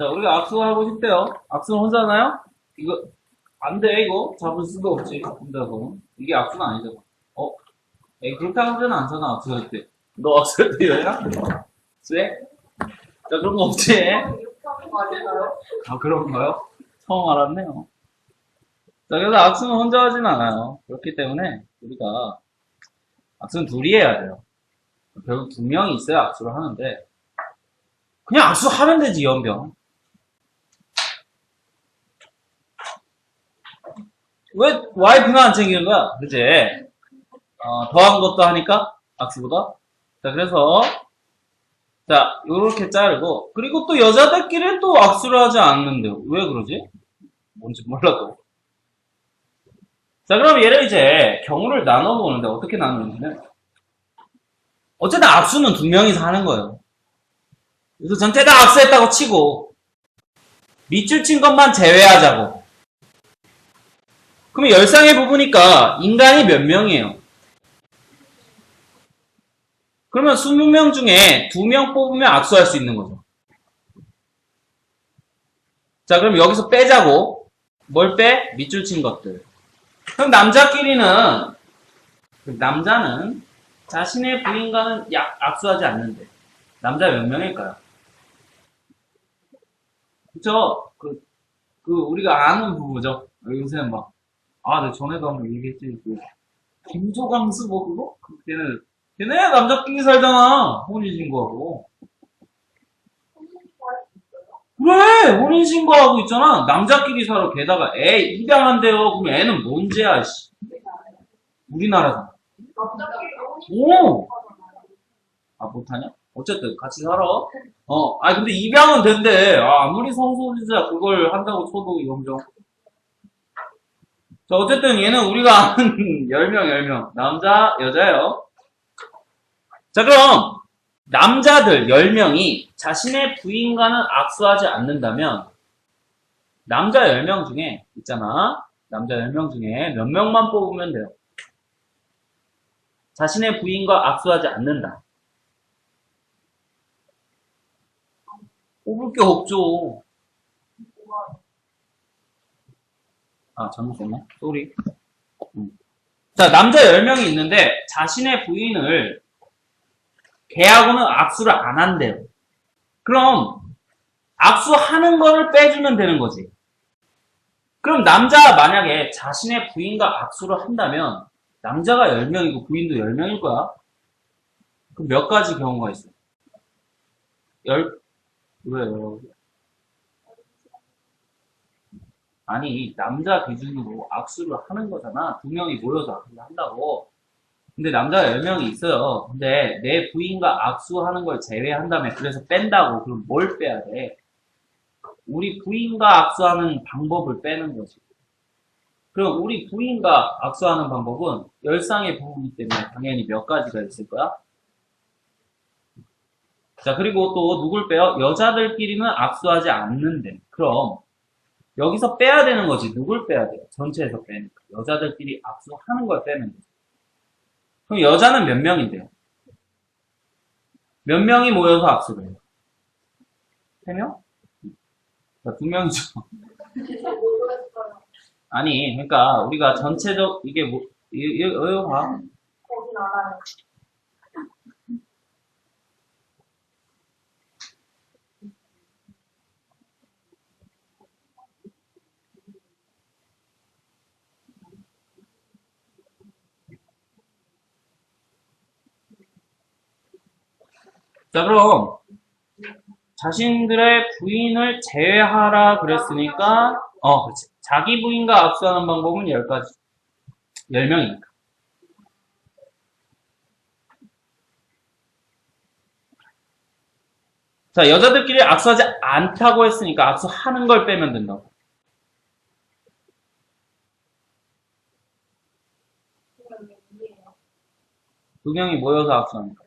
자, 우리가 악수하고 싶대요. 악수는 혼자 하나요? 이거, 안 돼, 이거. 잡을 수도 없지. 혼자서. 이게 악수는 아니잖아. 에이, 그렇게 하면 안 하잖아, 악수할 때. 너 악수할 때 여야? 쎄? 자, 그런 거 없지? 아, 그런가요? 처음 알았네요. 자, 그래서 악수는 혼자 하진 않아요. 그렇기 때문에, 우리가, 악수는 둘이 해야 돼요. 결국 두 명이 있어야 악수를 하는데, 그냥 악수하면 되지, 연병. 왜 와이프는 안 챙기는 거야? 그지? 더한 것도 하니까 악수보다. 자, 그래서 자, 요렇게 자르고 그리고 또 여자들끼리는 또 악수를 하지 않는데요. 왜 그러지? 뭔지 몰라도. 자, 그럼 얘를 이제 경우를 나눠보는데 어떻게 나누는지는 어쨌든 악수는 두 명이서 하는 거예요. 그래서 전체 다 악수했다고 치고 밑줄 친 것만 제외하자고. 그러면 열상에 뽑으니까 인간이 몇 명이에요? 그러면 20명 중에 2명 뽑으면 악수할 수 있는 거죠. 자, 그럼 여기서 빼자고. 뭘 빼? 밑줄 친 것들. 그럼 남자는 자신의 부인과는 악수하지 않는데. 남자 몇 명일까요? 그쵸? 우리가 아는 부부죠. 요새는 막, 내 전에도 한번 얘기했지. 김조광수 뭐 그거? 걔네 남자끼리 살잖아. 혼인신고하고. 그래! 혼인신고하고 있잖아. 남자끼리 살아. 게다가 애 입양한대요. 그럼 애는 뭔 죄야, 씨. 우리나라잖아. 오! 못하냐? 어쨌든, 같이 살아. 근데 입양은 된대. 아무리 성소수자 그걸 한다고 쳐도 이건 자, 어쨌든 얘는 우리가 아는 10명. 남자, 여자예요. 자, 그럼, 남자들 10명이 자신의 부인과는 악수하지 않는다면, 남자 10명 중에, 있잖아. 남자 10명 중에 몇 명만 뽑으면 돼요. 자신의 부인과 악수하지 않는다. 뽑을 게 없죠. 잘못 썼네. 쏘리. 자, 남자 10명이 있는데, 자신의 부인을 걔하고는 악수를 안 한대요. 그럼 악수하는 거를 빼주면 되는 거지. 그럼 남자가 만약에 자신의 부인과 악수를 한다면 남자가 10명이고 부인도 10명일 거야. 그럼 몇 가지 경우가 있어? 왜요? 아니, 남자 기준으로 악수를 하는 거잖아. 2명이 모여서 악수를 한다고. 근데 남자가 10명이 있어요. 근데 내 부인과 악수하는 걸 제외한다며. 그래서 뺀다고. 그럼 뭘 빼야 돼? 우리 부인과 악수하는 방법을 빼는 거지. 그럼 우리 부인과 악수하는 방법은 10쌍의 부부이기 때문에 당연히 몇 가지가 있을 거야? 자, 그리고 또 누굴 빼요? 여자들끼리는 악수하지 않는데. 그럼 여기서 빼야 되는 거지. 누굴 빼야 돼요? 전체에서 빼니까. 여자들끼리 악수하는 걸 빼면 되죠. 그럼 여자는 몇 명인데요? 몇 명이 모여서 악수를 해요? 3명? 자, 2명이죠. 아니, 그러니까 우리가 전체적 이게 뭐 이거 봐. 거긴 알아요. 자, 그럼 자신들의 부인을 제외하라 그랬으니까 그렇지. 자기 부인과 악수하는 방법은 10가지. 10명이니까. 자, 여자들끼리 악수하지 않다고 했으니까 악수하는 걸 빼면 된다고. 두 명이 모여서 악수하는 거.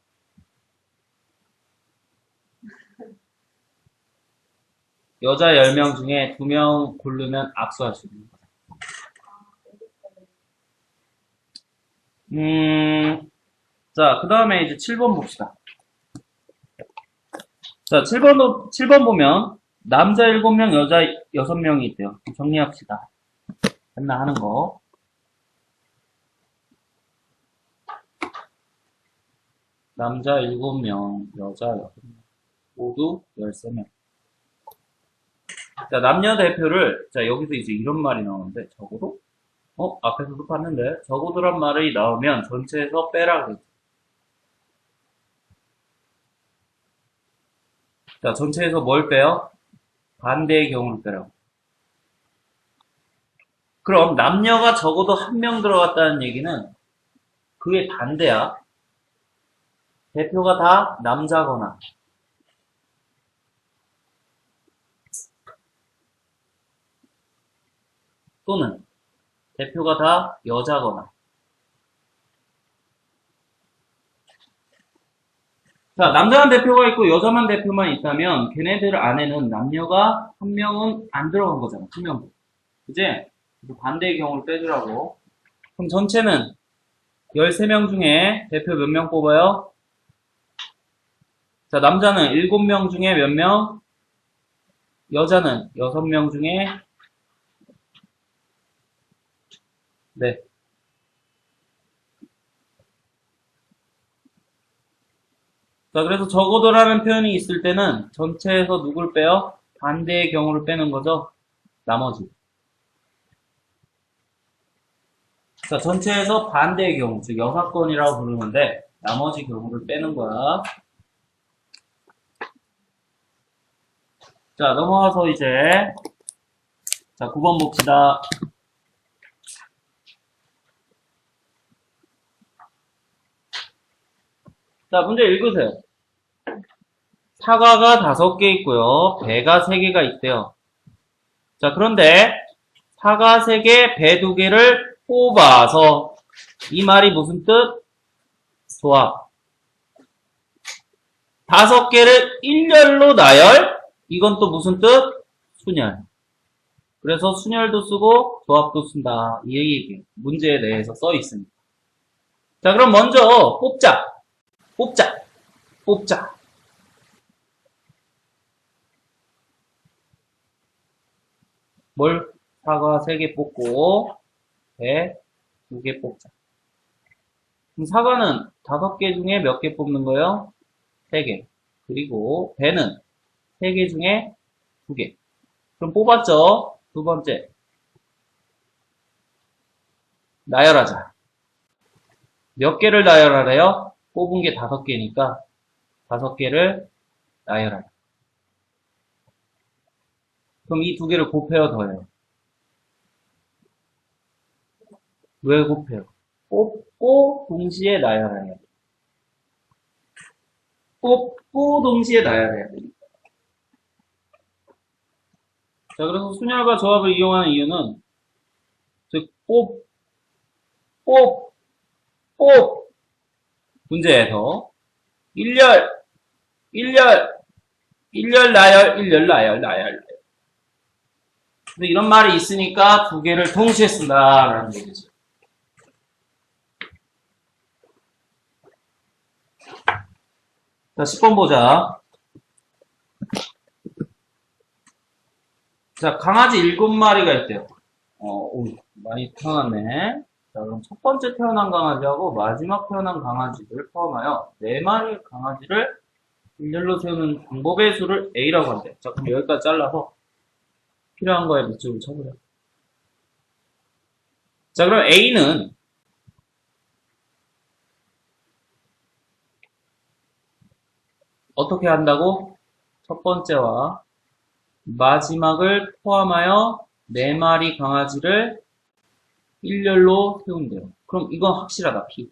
여자 10명 중에 2명 고르면 악수할 수 있는 거다. 자, 그 다음에 이제 7번 봅시다. 자, 7번 보면, 남자 7명, 여자 6명이 있대요. 정리합시다. 맨날 하는 거. 남자 7명, 여자 6명. 모두 13명. 자, 남녀 대표를, 자, 여기서 이제 이런 말이 나오는데, 적어도? 앞에서도 봤는데, 적어도란 말이 나오면 전체에서 빼라 그랬죠. 자, 전체에서 뭘 빼요? 반대의 경우를 빼라고. 그럼 남녀가 적어도 한 명 들어갔다는 얘기는 그의 반대야. 대표가 다 남자거나 또는 대표가 다 여자거나. 자, 남자만 대표가 있고 여자만 대표만 있다면 걔네들 안에는 남녀가 한 명은 안 들어간 거잖아. 한 명도. 그지? 반대의 경우를 빼주라고. 그럼 전체는 13명 중에 대표 몇 명 뽑아요? 자, 남자는 7명 중에 몇 명? 여자는 6명 중에 네. 자, 그래서 적어도라는 표현이 있을 때는 전체에서 누굴 빼요? 반대의 경우를 빼는 거죠. 나머지. 자, 전체에서 반대의 경우, 즉 여사건이라고 부르는데 나머지 경우를 빼는 거야. 자, 넘어가서 이제 자, 9번 봅시다. 자, 문제 읽으세요. 사과가 5개 있고요. 배가 3개가 있대요. 자, 그런데 사과 3개, 배 2개를 뽑아서 이 말이 무슨 뜻? 조합. 5개를 일렬로 나열? 이건 또 무슨 뜻? 순열. 그래서 순열도 쓰고 조합도 쓴다. 이 얘기 문제에 대해서 써 있습니다. 자, 그럼 먼저 뽑자. 뭘? 사과 3개 뽑고 배 2개 뽑자. 그럼 사과는 5개 중에 몇 개 뽑는 거예요? 3개. 그리고 배는 3개 중에 2개. 그럼 뽑았죠? 두 번째. 나열하자. 몇 개를 나열하래요? 뽑은 게 5개니까 5개를 나열하자. 그럼 이 2개를 곱해요, 더해요? 왜 곱해요? 뽑고 동시에 나열해야 돼. 뽑고 동시에 나열해야 돼. 자, 그래서 순열과 조합을 이용하는 이유는 즉 문제에서 일렬 나열. 근데 이런 말이 있으니까 2개를 동시에 쓴다라는 얘기죠. 자, 10번 보자. 자, 강아지 7마리가 있대요. 많이 태어났네. 자, 그럼 첫 번째 태어난 강아지하고 마지막 태어난 강아지를 포함하여 4마리의 강아지를 일렬로 세우는 방법의 수를 A라고 한대. 자, 그럼 여기까지 잘라서 필요한 거에 밑줄을 쳐보자. 자, 그럼 A는 어떻게 한다고? 첫 번째와 마지막을 포함하여 4마리 강아지를 일렬로 세운대요. 그럼 이건 확실하다, P.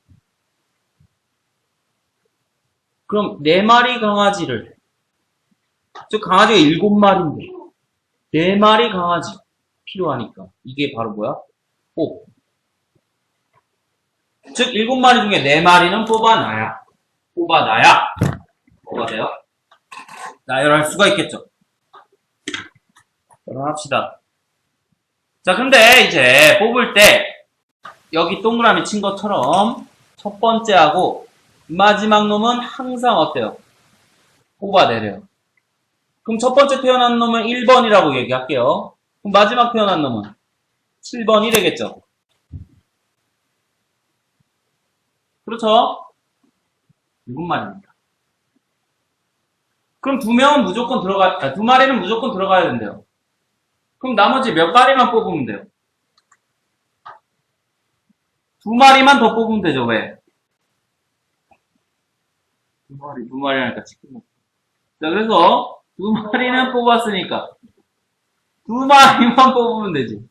그럼 4마리 강아지를, 즉 강아지가 7마리인데 4마리 강아지 필요하니까 이게 바로 뭐야? 뽑. 즉 7마리 중에 4마리는 뽑아놔야 뭐가 돼요? 나열할 수가 있겠죠. 그럼 합시다. 자, 근데 이제 뽑을 때 여기 동그라미 친 것처럼 첫 번째하고 마지막 놈은 항상 어때요? 뽑아내려요. 그럼 첫 번째 태어난 놈은 1번이라고 얘기할게요. 그럼 마지막 태어난 놈은 7번이 되겠죠. 그렇죠? 이건 말입니다. 그럼 두 마리는 무조건 들어가야 된대요. 그럼 나머지 몇 마리만 뽑으면 돼요? 두 마리만 더 뽑으면 되죠, 왜? 두 마리라니까 치킨 먹고. 자, 그래서 두 마리는 뽑았으니까 두 마리만 뽑으면 되지.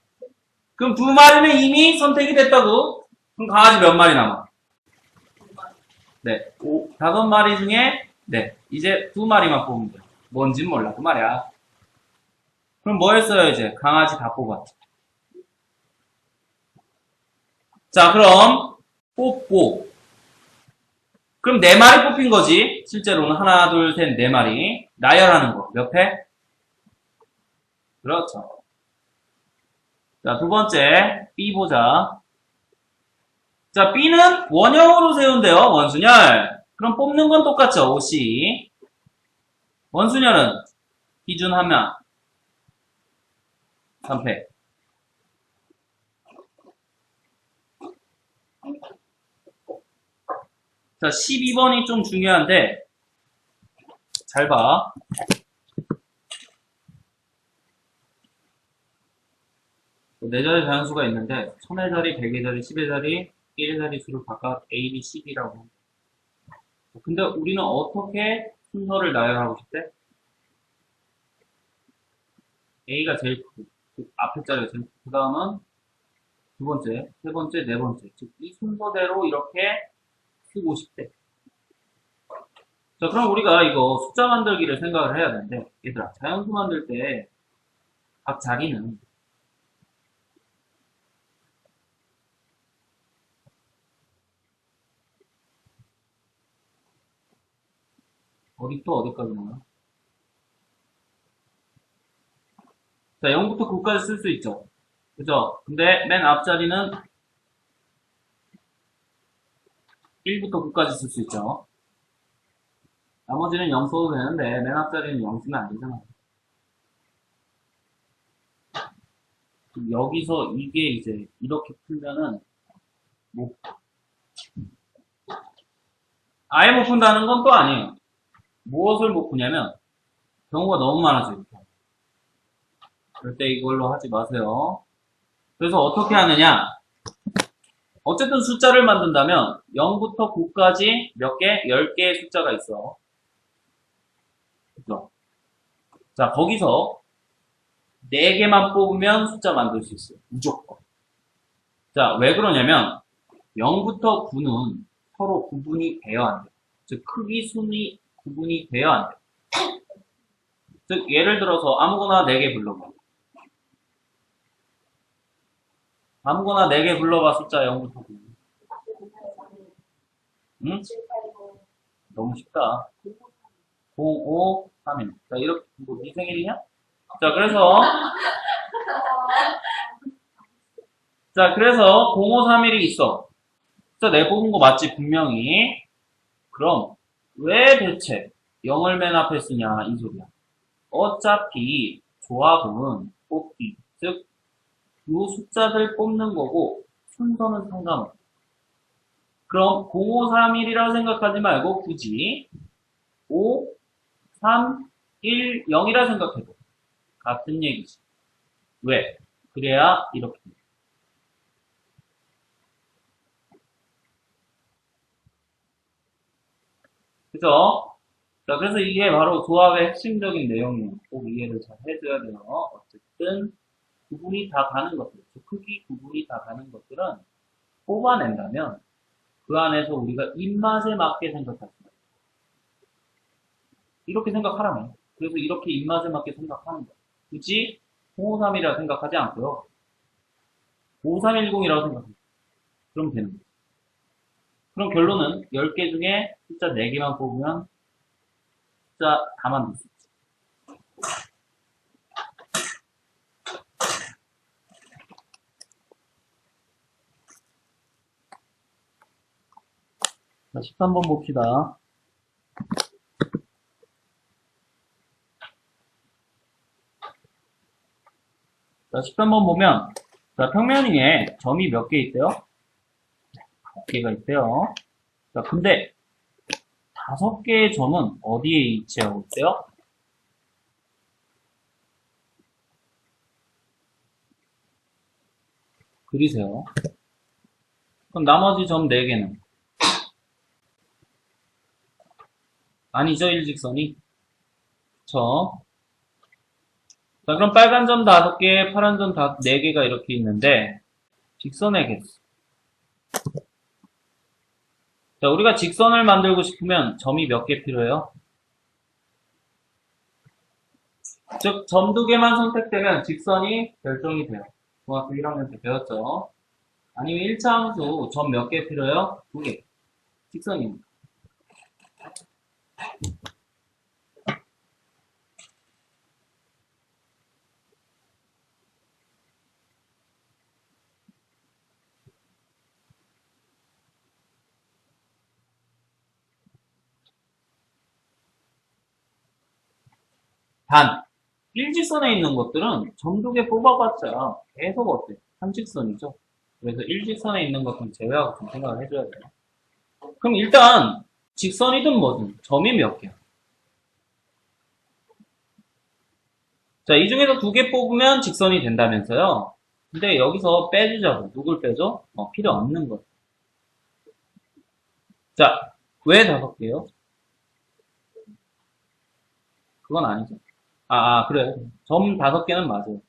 그럼 두 마리는 이미 선택이 됐다고? 그럼 강아지 몇 마리 남아? 네. 5마리 중에, 네. 이제 두 마리만 뽑으면 돼. 뭔진 몰라. 그 말이야. 그럼 뭐 했어요, 이제? 강아지 다 뽑았죠. 자, 그럼, 뽑고. 그럼 네 마리 뽑힌 거지. 실제로는 하나, 둘, 셋, 네 마리. 나열하는 거. 몇 회? 그렇죠. 자, 두 번째. B 보자. 자, B는 원형으로 세운대요. 원순열. 그럼 뽑는 건 똑같죠. OC. 원순열은 기준 하면 3패. 자, 12번이 좀 중요한데 잘 봐. 네 자리 자연수가 있는데 1000의 자리, 100의 자리, 10의 자리, 1의 자리 수를 각각 A, B, C, D라고. 근데 우리는 어떻게 순서를 나열하고 싶대? A가 제일 크고 앞에 자리가 제일 크고 그 다음은 두 번째, 세 번째, 네 번째. 즉 이 순서대로 이렇게 쓰고 싶대. 자, 그럼 우리가 이거 숫자 만들기를 생각을 해야 되는데 얘들아, 자연수 만들 때 각 자리는 어디부터 어디까지 나와? 자, 0부터 9까지 쓸 수 있죠. 그죠? 근데 맨 앞자리는 1부터 9까지 쓸 수 있죠. 나머지는 0 써도 되는데 맨 앞자리는 0 쓰면 안 되잖아. 여기서 이게 이제 이렇게 풀면은 뭐 아예 못 푼다는 건 또 아니에요. 무엇을 못 푸냐면 경우가 너무 많아져 이렇게. 절대 이걸로 하지 마세요. 그래서 어떻게 하느냐? 어쨌든 숫자를 만든다면 0부터 9까지 몇 개? 10개의 숫자가 있어. 그죠? 자, 거기서 4개만 뽑으면 숫자 만들 수 있어요. 무조건. 자, 왜 그러냐면 0부터 9는 서로 구분이 되어야 안 돼요. 즉, 크기, 순위 구분이 되어야 안 돼요. 즉, 예를 들어서 아무거나 4개 불러봐. 아무거나 4개 불러봐, 숫자 0부터 9. 응? 너무 쉽다. 0, 5, 3일. 자, 이렇게, 뭐, 네 생일이냐? 자, 그래서 0, 5, 3일이 있어. 숫자 내 뽑은 거 맞지, 분명히. 그럼, 왜 대체 0을 맨 앞에 쓰냐, 이 소리야. 어차피 조합은 뽑기. 즉, 요 숫자들 뽑는 거고, 순서는 상관없어. 그럼 0, 5, 3, 1이라고 생각하지 말고 굳이 5, 3, 1, 0이라 생각해도 같은 얘기지. 왜? 그래야 이렇게 돼. 그죠? 자, 그래서 이게 바로 조합의 핵심적인 내용이에요. 꼭 이해를 잘 해줘야 돼요. 어쨌든 구분이 다 가는 것들, 크기 구분이 다 가는 것들은 뽑아낸다면 그 안에서 우리가 입맛에 맞게 생각할 수 있어요. 이렇게 생각하라면. 그래서 이렇게 입맛에 맞게 생각하는 거예요. 굳이 053이라 생각하지 않고요. 5310이라고 생각해요. 그럼 되는 거예요. 그럼 결론은 10개 중에 숫자 4개만 뽑으면 숫자 다 만들 수 있어요. 자, 13번 봅시다. 자, 13번 보면, 자, 평면 위에 점이 몇 개 있대요? 5개가 있대요. 자, 근데 5개의 점은 어디에 위치하고 있대요? 그리세요. 그럼 나머지 점 4개는? 아니죠, 일직선이? 그쵸? 자, 그럼 빨간 점 5개, 파란 점 4개가 이렇게 있는데, 직선의 개수. 자, 우리가 직선을 만들고 싶으면 점이 몇 개 필요해요? 즉, 점 2개만 선택되면 직선이 결정이 돼요. 중학교 1학년 때 배웠죠? 아니면 1차 함수 점 몇 개 필요해요? 2개. 직선입니다. 단, 일직선에 있는 것들은 점 2개 뽑아봤자 계속 어때? 삼직선이죠. 그래서 일직선에 있는 것은 제외하고 좀 생각을 해줘야 돼요. 그럼 일단 직선이든 뭐든 점이 몇 개야? 자, 이 중에서 2개 뽑으면 직선이 된다면서요. 근데 여기서 빼주자고. 누굴 빼줘? 필요 없는 것. 자, 왜 5개요? 그건 아니죠. 그래. 점 5개는 맞아요.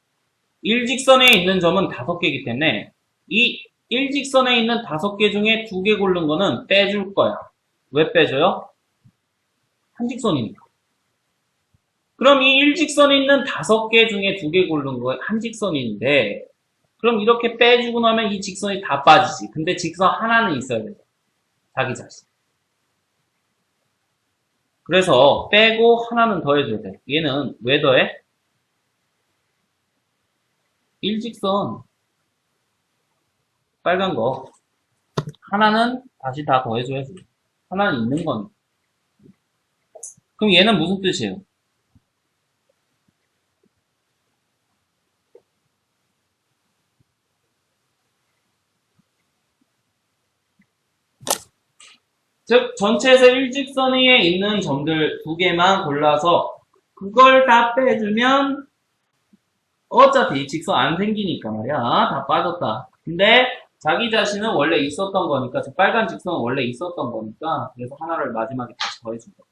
일직선에 있는 점은 5개이기 때문에 이 일직선에 있는 5개 중에 2개 고른 거는 빼줄 거야. 왜 빼줘요? 한직선이니까. 그럼 이 일직선에 있는 5개 중에 2개 고른 거 한직선인데 그럼 이렇게 빼주고 나면 이 직선이 다 빠지지. 근데 직선 하나는 있어야 돼. 자기 자신. 그래서 빼고 하나는 더해줘야 돼. 얘는 왜 더해? 일직선 빨간 거 하나는 다시 다 더해줘야지. 하나는 있는 거니까. 그럼 얘는 무슨 뜻이에요? 즉 전체에서 일직선 위에 있는 점들 2개만 골라서 그걸 다 빼주면 어차피 직선 안 생기니까 말이야. 다 빠졌다. 근데 자기 자신은 원래 있었던 거니까 저 빨간 직선은 원래 있었던 거니까 그래서 하나를 마지막에 다시 더해준다.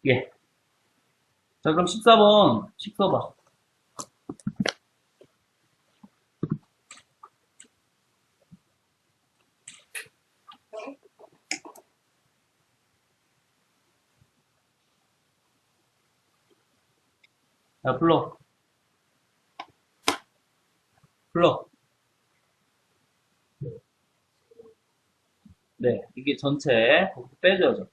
예. 자 그럼 14번 식 써봐. 자 불러. 불러. 네, 이게 전체 빼줘야죠.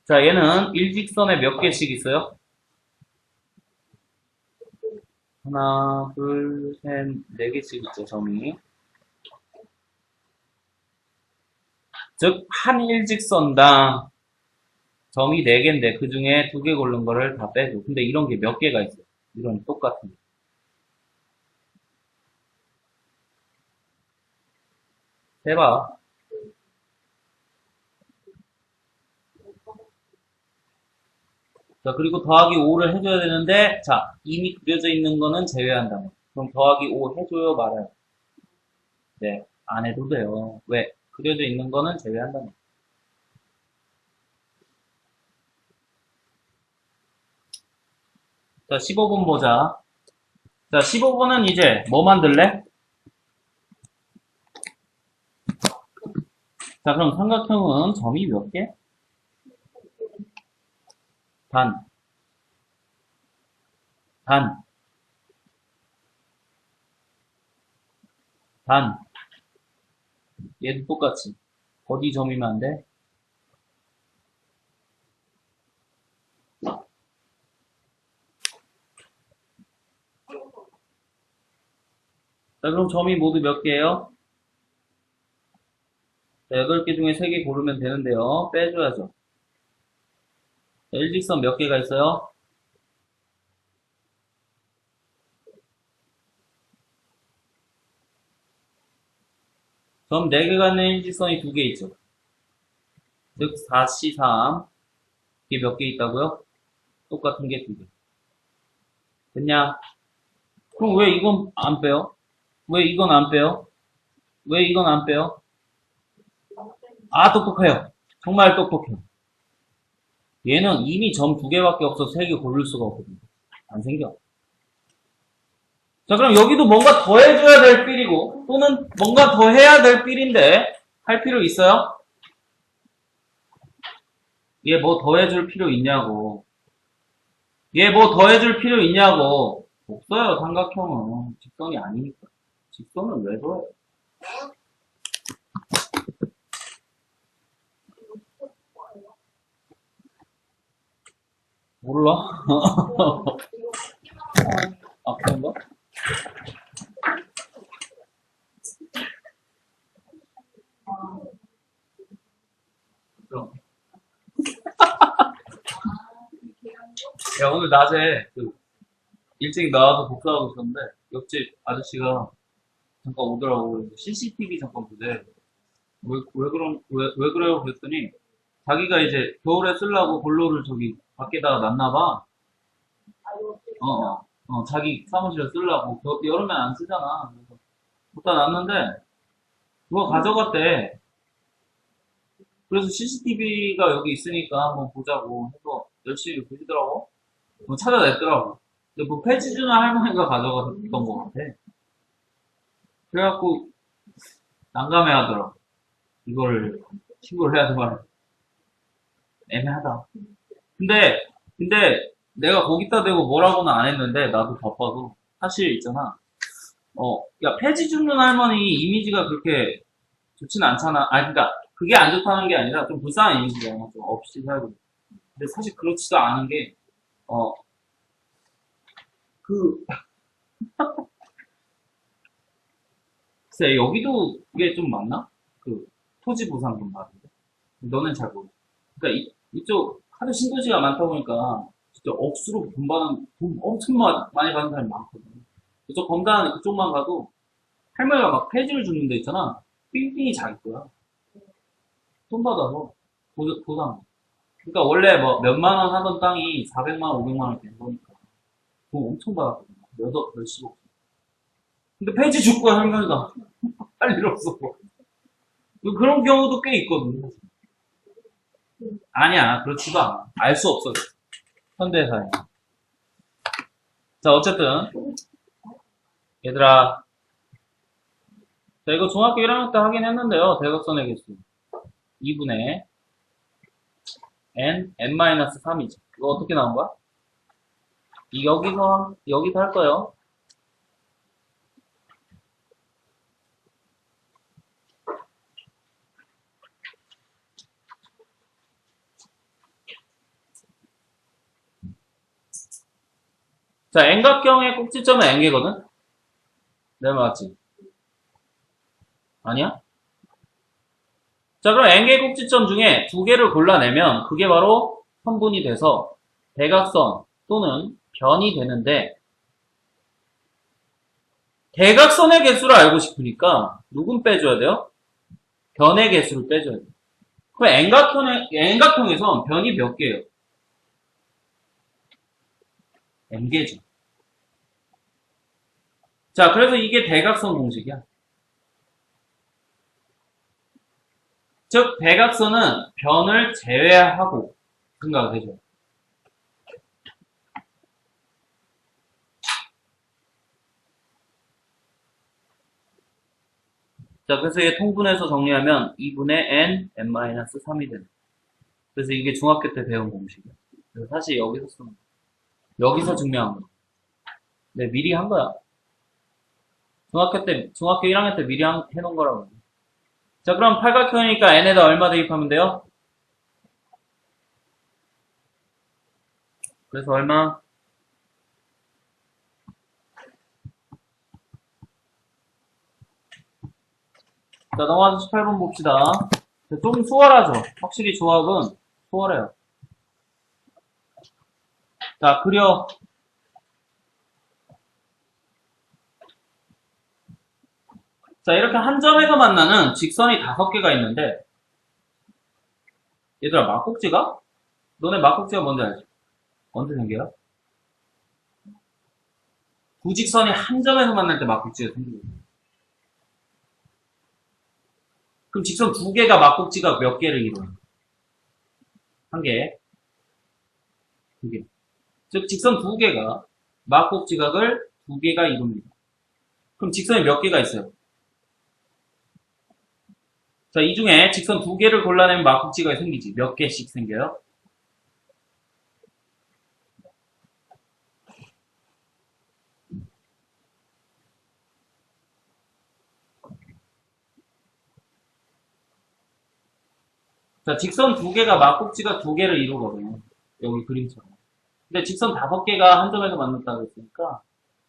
자, 얘는 일직선에 몇 개씩 있어요? 하나, 둘, 셋, 4개씩 있죠, 점이. 즉, 한 일직선당 점이 4개인데, 그 중에 2개 고른 거를 다 빼줘. 근데 이런 게 몇 개가 있어요? 이런 똑같은 게. 해봐. 자, 그리고 더하기 5를 해줘야 되는데, 자, 이미 그려져 있는 거는 제외한다. 그럼 더하기 5 해줘요, 말아요? 네, 안 해도 돼요. 왜? 그려져 있는 거는 제외한다. 자, 15번 보자. 자, 15번은 이제 뭐 만들래? 자, 그럼 삼각형은 점이 몇 개? 단, 단, 단. 얘도 똑같이. 어디 점이면 안 돼? 자, 그럼 점이 모두 몇 개예요? 자, 8개 중에 3개 고르면 되는데요. 빼줘야죠. 일직선 몇 개가 있어요? 점 4개가 있는 일직선이 2개 있죠. 즉 4C3 이게 몇 개 있다고요? 똑같은 게 2개. 됐냐? 그럼 왜 이건 안 빼요? 왜 이건 안 빼요? 왜 이건 안 빼요? 아, 똑똑해요. 정말 똑똑해요. 얘는 이미 점 2개밖에 없어서 3개 고를 수가 없거든요. 안 생겨. 자, 그럼 여기도 뭔가 더 해줘야 될 필이고, 또는 뭔가 더 해야 될 필인데, 할 필요 있어요? 얘 뭐 더 해줄 필요 있냐고. 얘 뭐 더 해줄 필요 있냐고. 없어요, 삼각형은. 직선이 아니니까. 직선은 왜 둬요? 몰라? 아, 그런가? 그럼. 야, 오늘 낮에 일찍 나와서 복사하고 있었는데, 옆집 아저씨가 잠깐 오더라고. CCTV 잠깐 보재. 왜 그래요? 그랬더니, 자기가 이제 겨울에 쓰려고 볼로를 저기 밖에다가 놨나봐. 자기 사무실에 쓰려고. 여름엔 안 쓰잖아. 그래서 갖다 놨는데, 그거 가져갔대. 그래서 CCTV가 여기 있으니까 한번 보자고 해서 열심히 보시더라고. 뭐 찾아냈더라고. 근데 뭐 폐지주나 할머니가 가져갔던 것 같아. 그래갖고 난감해 하더라고. 이거를 신고를 해야 되나 애매하다. 근데 내가 거기다 대고 뭐라고는 안 했는데 나도 바빠서 사실 있잖아. 야 폐지 줍는 할머니 이미지가 그렇게 좋진 않잖아. 아 그러니까 그게 안 좋다는 게 아니라 좀 불쌍한 이미지잖아. 좀 없이 살고. 근데 사실 그렇지도 않은 게 어, 그 글쎄 여기도 이게 좀 많나? 그 토지 보상금 말인데. 너는 잘 모르. 그러니까 이쪽 하도 신도시가 많다 보니까 진짜 억수로 돈 엄청 많이 받는 사람이 많거든. 이쪽 검단 그쪽만 가도 할머니가 막 폐지를 주는 데 있잖아. 삥삥이 자기 거야. 돈 받아서 보상. 그러니까 원래 뭐 몇만 원 하던 땅이 400만 원, 500만 원 된 거니까 돈 엄청 받았거든. 몇십억. 근데 폐지 줄 거야 할머니가 할 일 없어. 그런 경우도 꽤 있거든. 아니야, 그렇지도 않아. 알 수 없어. 현대사에. 자, 어쨌든 얘들아, 자 이거 중학교 1학년 때 하긴 했는데요. 대각선의 개수 2분의 n-3이죠. 이거 어떻게 나온 거야? 여기서 할 거예요. 자, N각형의 꼭지점은 N개거든? 네, 맞지? 아니야? 자, 그럼 N개 꼭지점 중에 2개를 골라내면 그게 바로 선분이 돼서 대각선 또는 변이 되는데 대각선의 개수를 알고 싶으니까 누군 빼줘야 돼요? 변의 개수를 빼줘야 돼요. 그럼 N각형에선 변이 몇 개예요? N개죠. 자, 그래서 이게 대각선 공식이야. 즉, 대각선은 변을 제외하고 생각을 해줘요. 자, 그래서 얘 통분해서 정리하면 2분의 n-3이 되는. 그래서 이게 중학교 때 배운 공식이야. 그래서 사실 여기서 쓰는 거. 여기서 증명한 거. 네, 미리 한 거야. 중학교 1학년 때 미리 해놓은 거라고. 자, 그럼 팔각형이니까 n에다 얼마 대입하면 돼요? 그래서 얼마? 자, 넘어가서 18번 봅시다. 좀 수월하죠? 확실히 조합은 수월해요. 자, 그려. 자, 이렇게 한 점에서 만나는 직선이 5개가 있는데, 얘들아, 막꼭지가? 너네 막꼭지가 뭔지 알지? 언제 생겨요? 두 직선이 한 점에서 만날 때 막꼭지가 생기거든. 그럼 직선 2개가 막꼭지가 몇 개를 이루어요? 1개, 2개. 즉, 직선 2개가 막꼭지각을 2개가 이룹니다. 그럼 직선이 몇 개가 있어요? 자, 이 중에 직선 2개를 골라내면 막꼭지각이 생기지. 몇 개씩 생겨요? 자, 직선 2개가 막꼭지각 2개를 이루거든요. 여기 그림처럼. 근데 직선 5개가 한 점에서 만났다고 했으니까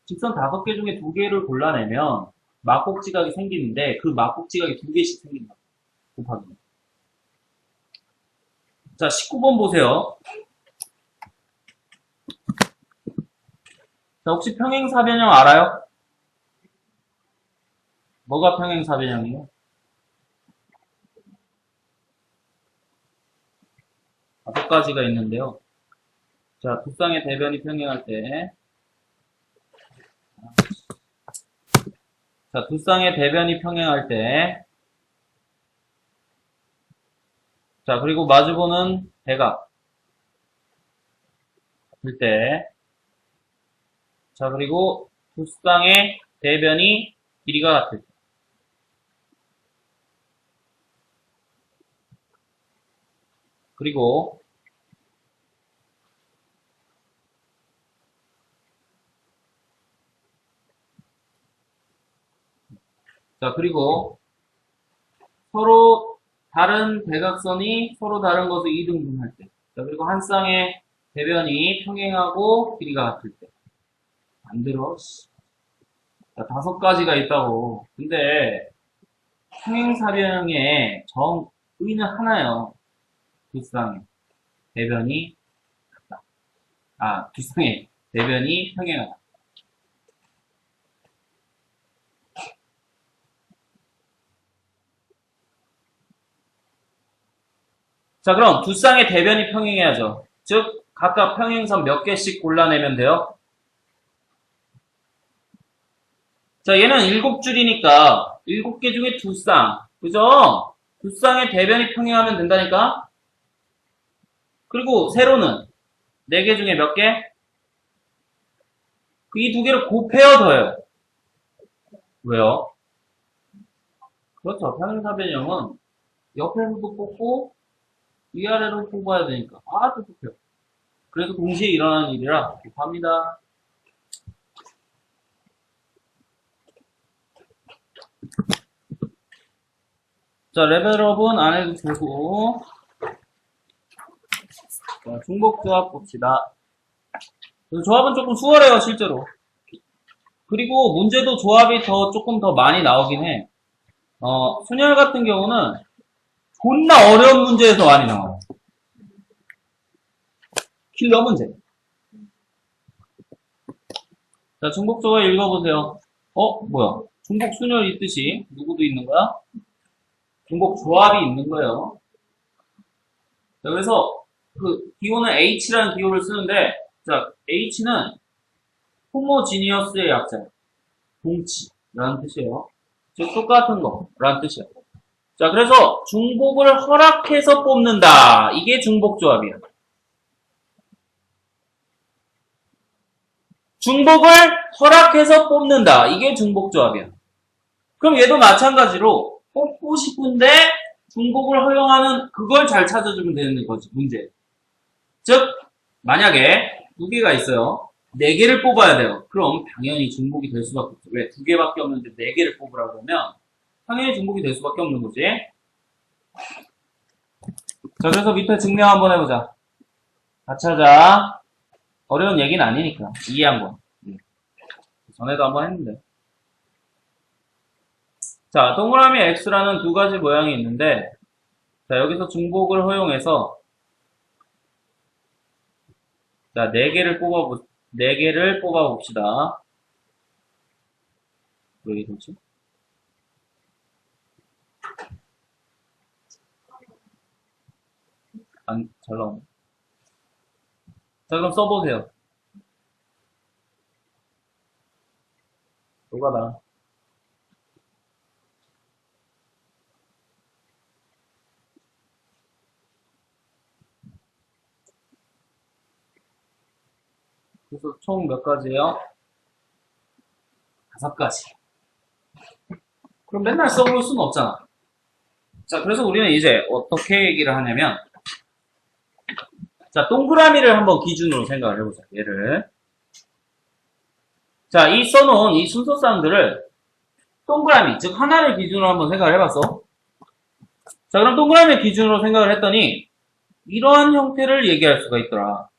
직선 5개 중에 2개를 골라내면 막꼭지각이 생기는데 그 막꼭지각이 2개씩 생긴다. 곱하기. 자, 19번 보세요. 자, 혹시 평행사변형 알아요? 뭐가 평행사변형이에요? 5가지가 있는데요. 자, 두 쌍의 대변이 평행할 때, 자, 두 쌍의 대변이 평행할 때, 자, 그리고 마주보는 대각 될 때, 자, 그리고 두 쌍의 대변이 길이가 같을 때. 그리고 자, 그리고 서로 다른 대각선이 서로 다른 것을 이등분할 때. 자, 그리고 한 쌍의 대변이 평행하고 길이가 같을 때. 안 들어? 자, 5가지가 있다고. 근데 평행사변형의 정의는 하나요. 두 쌍의 대변이 같다. 아, 두 쌍의 대변이 평행하다. 자, 그럼 두 쌍의 대변이 평행해야죠. 즉, 각각 평행선 몇 개씩 골라내면 돼요? 자, 얘는 7줄이니까 7개 중에 두 쌍. 그죠? 두 쌍의 대변이 평행하면 된다니까? 그리고 세로는 4개 중에 몇 개? 이 2개를 곱해야 더해요. 왜요? 그렇죠. 평행사변형은 옆에서도 뽑고 위아래로 뽑아야 되니까 아주 좋죠. 그래서 동시에 일어나는 일이라 곱합니다. 자, 레벨업은 안 해도 되고, 자, 중복조합 봅시다. 조합은 조금 수월해요, 실제로. 그리고 문제도 조합이 조금 더 많이 나오긴 해. 순열 같은 경우는 존나 어려운 문제에서 많이 나와요. 킬러 문제. 자, 중복조합 읽어보세요. 뭐야. 중복 순열 있듯이 누구도 있는 거야? 중복 조합이 있는 거예요. 자, 그래서 그 기호는 H라는 기호를 쓰는데, 자, H는 호모지니어스의 약자예요. 동치라는 뜻이에요. 즉 똑같은 거라는 뜻이에요. 자, 그래서 중복을 허락해서 뽑는다. 이게 중복조합이야. 중복을 허락해서 뽑는다. 이게 중복조합이야. 그럼 얘도 마찬가지로 뽑고 싶은데 중복을 허용하는 그걸 잘 찾아주면 되는 거지, 문제. 즉, 만약에 2개가 있어요. 4개를 뽑아야 돼요. 그럼 당연히 중복이 될 수밖에 없죠. 왜? 2개밖에 없는데 4개를 뽑으라고 하면 당연히 중복이 될 수밖에 없는 거지. 자, 그래서 밑에 증명 한번 해보자. 같이 하자. 어려운 얘기는 아니니까. 이해 한번. 전에도 한번 했는데. 자, 동그라미 X라는 2가지 모양이 있는데, 자, 여기서 중복을 허용해서, 자, 4개를 뽑아봅시다. 왜 이러지? 잘 나오네. 자, 그럼 써보세요. 뭐가 나? 그래서 총 몇 가지예요? 5가지. 그럼 맨날 써볼 수는 없잖아. 자, 그래서 우리는 이제 어떻게 얘기를 하냐면, 자, 동그라미를 한번 기준으로 생각을 해보자. 얘를. 자, 이 써놓은 이 순서쌍들을 동그라미, 즉 하나를 기준으로 한번 생각을 해봤어. 자, 그럼 동그라미 기준으로 생각을 했더니 이러한 형태를 얘기할 수가 있더라.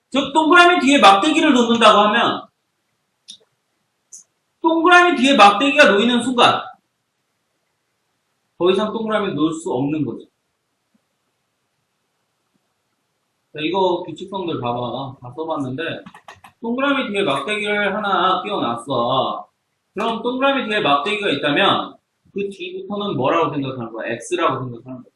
즉 동그라미 뒤에 막대기를 놓는다고 하면 동그라미 뒤에 막대기가 놓이는 순간 더 이상 동그라미 놓을 수 없는 거죠. 자, 이거 규칙성들 봐봐. 다 써봤는데 동그라미 뒤에 막대기를 하나 끼워놨어. 그럼 동그라미 뒤에 막대기가 있다면 그 뒤부터는 뭐라고 생각하는 거야? X라고 생각하는 거야.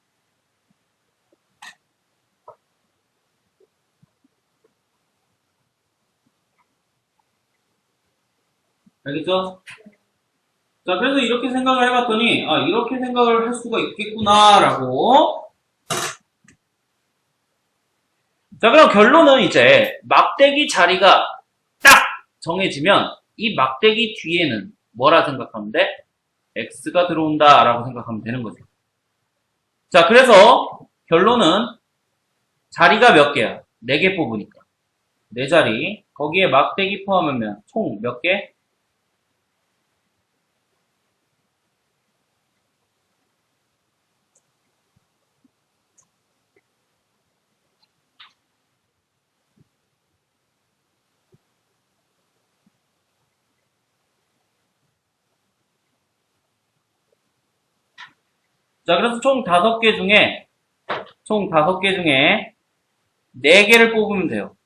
알겠죠? 자, 그래서 이렇게 생각을 해봤더니, 아, 이렇게 생각을 할 수가 있겠구나라고. 자, 그럼 결론은 이제 막대기 자리가 딱 정해지면 이 막대기 뒤에는 뭐라 생각하면 돼? X가 들어온다라고 생각하면 되는 거죠. 자, 그래서 결론은 자리가 몇 개야? 4개 뽑으니까. 4자리. 거기에 막대기 포함하면 총 몇 개? 자, 그래서 총 5개 중에 4개를 뽑으면 돼요.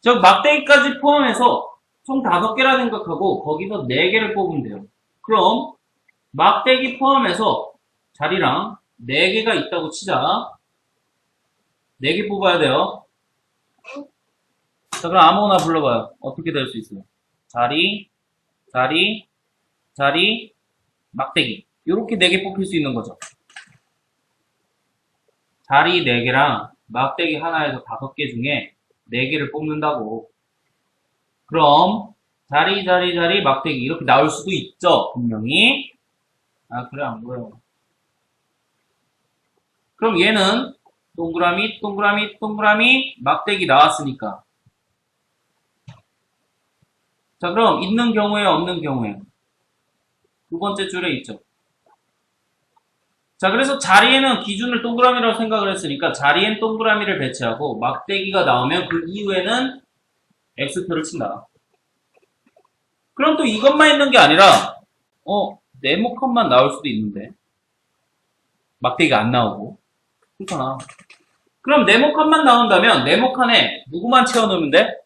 즉, 막대기까지 포함해서 총 5개라 생각하고 거기서 4개를 뽑으면 돼요. 그럼 막대기 포함해서 자리랑 4개가 있다고 치자. 4개 뽑아야 돼요. 자, 그럼 아무거나 불러봐요. 어떻게 될 수 있어요? 자리, 막대기. 요렇게 4개 뽑힐 수 있는 거죠. 자리 4개랑 막대기 하나에서 5개 중에 4개를 뽑는다고. 그럼 자리, 막대기 이렇게 나올 수도 있죠. 분명히. 아, 그래 안 보여. 그럼 얘는 동그라미, 막대기 나왔으니까. 자, 그럼 있는 경우에 없는 경우에 두 번째 줄에 있죠. 자, 그래서 자리에는 기준을 동그라미라고 생각을 했으니까 자리엔 동그라미를 배치하고 막대기가 나오면 그 이후에는 X표를 친다. 그럼 또 이것만 있는 게 아니라 네모칸만 나올 수도 있는데 막대기가 안 나오고 그렇잖아. 그럼 네모칸만 나온다면 네모칸에 누구만 채워넣으면 돼?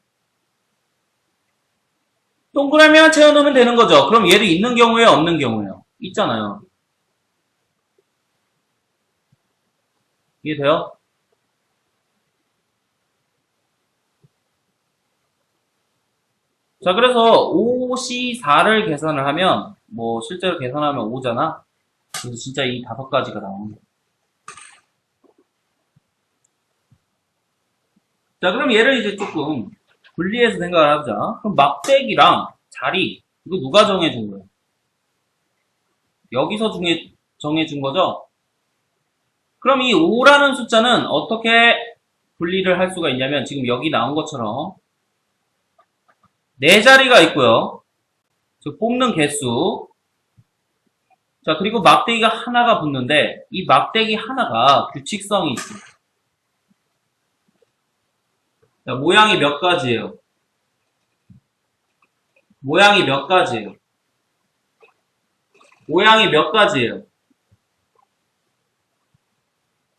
동그라미만 채워넣으면 되는 거죠. 그럼 얘도 있는 경우에요, 없는 경우에요? 있잖아요. 이해돼요? 자, 그래서 5C4를 계산을 하면 뭐 실제로 계산하면 5잖아. 그래서 진짜 이 5가지가 나오는 거야. 자, 그럼 얘를 이제 조금 분리해서 생각을 하자. 그럼 막대기랑 자리 이거 누가 정해준 거예요? 여기서 정해준 거죠? 그럼 이 5라는 숫자는 어떻게 분리를 할 수가 있냐면 지금 여기 나온 것처럼 4자리가 있고요. 즉 뽑는 개수. 자, 그리고 막대기가 하나가 붙는데 이 막대기 하나가 규칙성이 있습니다. 자, 모양이 몇 가지예요? 모양이 몇 가지예요? 모양이 몇 가지예요?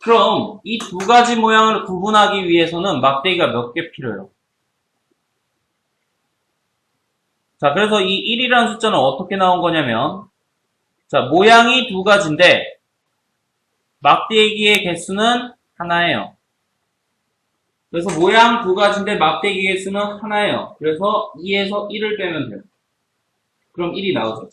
그럼 이 두 가지 모양을 구분하기 위해서는 막대기가 몇 개 필요해요? 자, 그래서 이 1이라는 숫자는 어떻게 나온 거냐면, 자, 모양이 두 가지인데, 막대기의 개수는 하나예요. 그래서 모양 두 가지인데 막대기 개수는 하나예요. 그래서 2에서 1을 빼면 돼요. 그럼 1이 나오죠.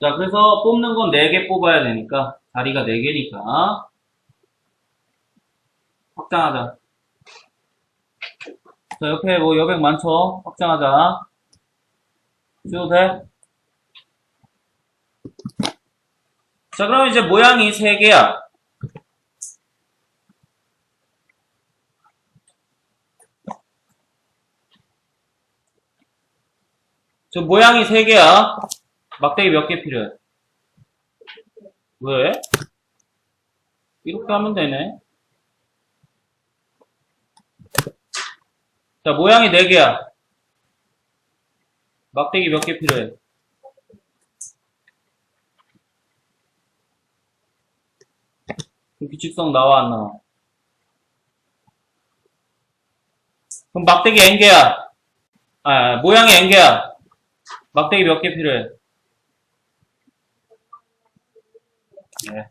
자, 그래서 뽑는 건 4개 뽑아야 되니까, 자리가 4개니까, 확장하자. 자, 옆에 뭐 여백 많죠? 확장하자. 줘도 돼? 자, 그럼 이제 모양이 3개야. 저 모양이 3개야. 막대기 몇 개 필요해? 왜? 이렇게 하면 되네. 자, 모양이 4개야. 막대기 몇 개 필요해? 규칙성 나와, 안 나와? 그럼 막대기 n개야. 모양이 n개야. 막대기 몇 개 필요해? 네.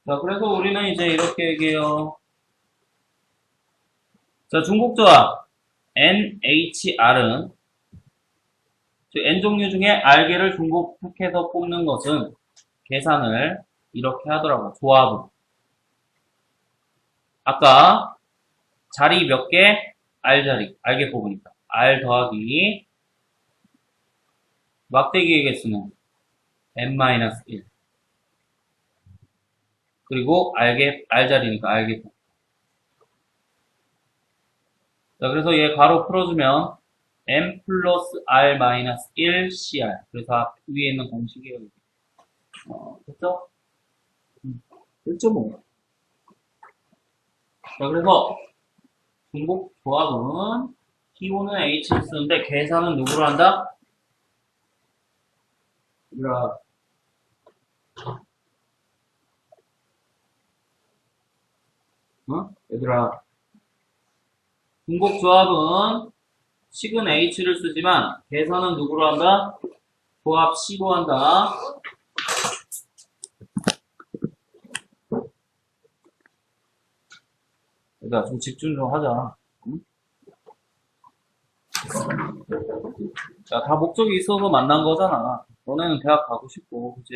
자, 그래서 우리는 이제 이렇게 얘기해요. 자, 중복조합. NHR은, N종류 중에 R개를 중복해서 뽑는 것은 계산을 이렇게 하더라고, 조합은. 아까 자리 몇 개? R자리, R개 뽑으니까. R 더하기 막대기의 개수는 n-1. 그리고 R자리니까 R개 뽑. 자, 그래서 얘 가로 풀어주면 m 플러스 r-1 cr. 그래서 위에 있는 공식이에요. 됐죠? 됐죠, 뭐. 자, 그래서 중복 조합은 T5는 H를 쓰는데 계산은 누구로 한다? 얘들아. 얘들아. 중복 조합은 식은 H를 쓰지만 계산은 누구로 한다? 조합 C로 한다. 얘들아, 좀 집중 좀 하자. 응? 야, 다 목적이 있어서 만난 거잖아. 너네는 대학 가고 싶고, 그치?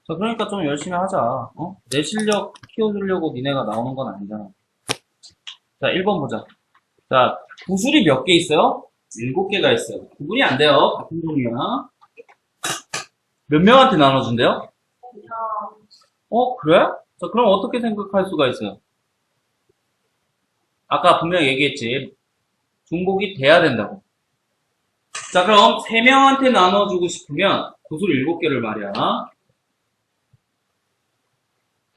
자, 그러니까 좀 열심히 하자. 내 실력 키워주려고 니네가 나오는 건 아니잖아. 자, 1번 보자. 자, 구슬이 몇 개 있어요? 7개가 있어요. 구분이 안 돼요. 같은 종류야. 몇 명한테 나눠준대요? 그래? 자, 그럼 어떻게 생각할 수가 있어요? 아까 분명히 얘기했지. 중복이 돼야 된다고. 자, 그럼 3명한테 나눠주고 싶으면 구슬 7개를 말이야.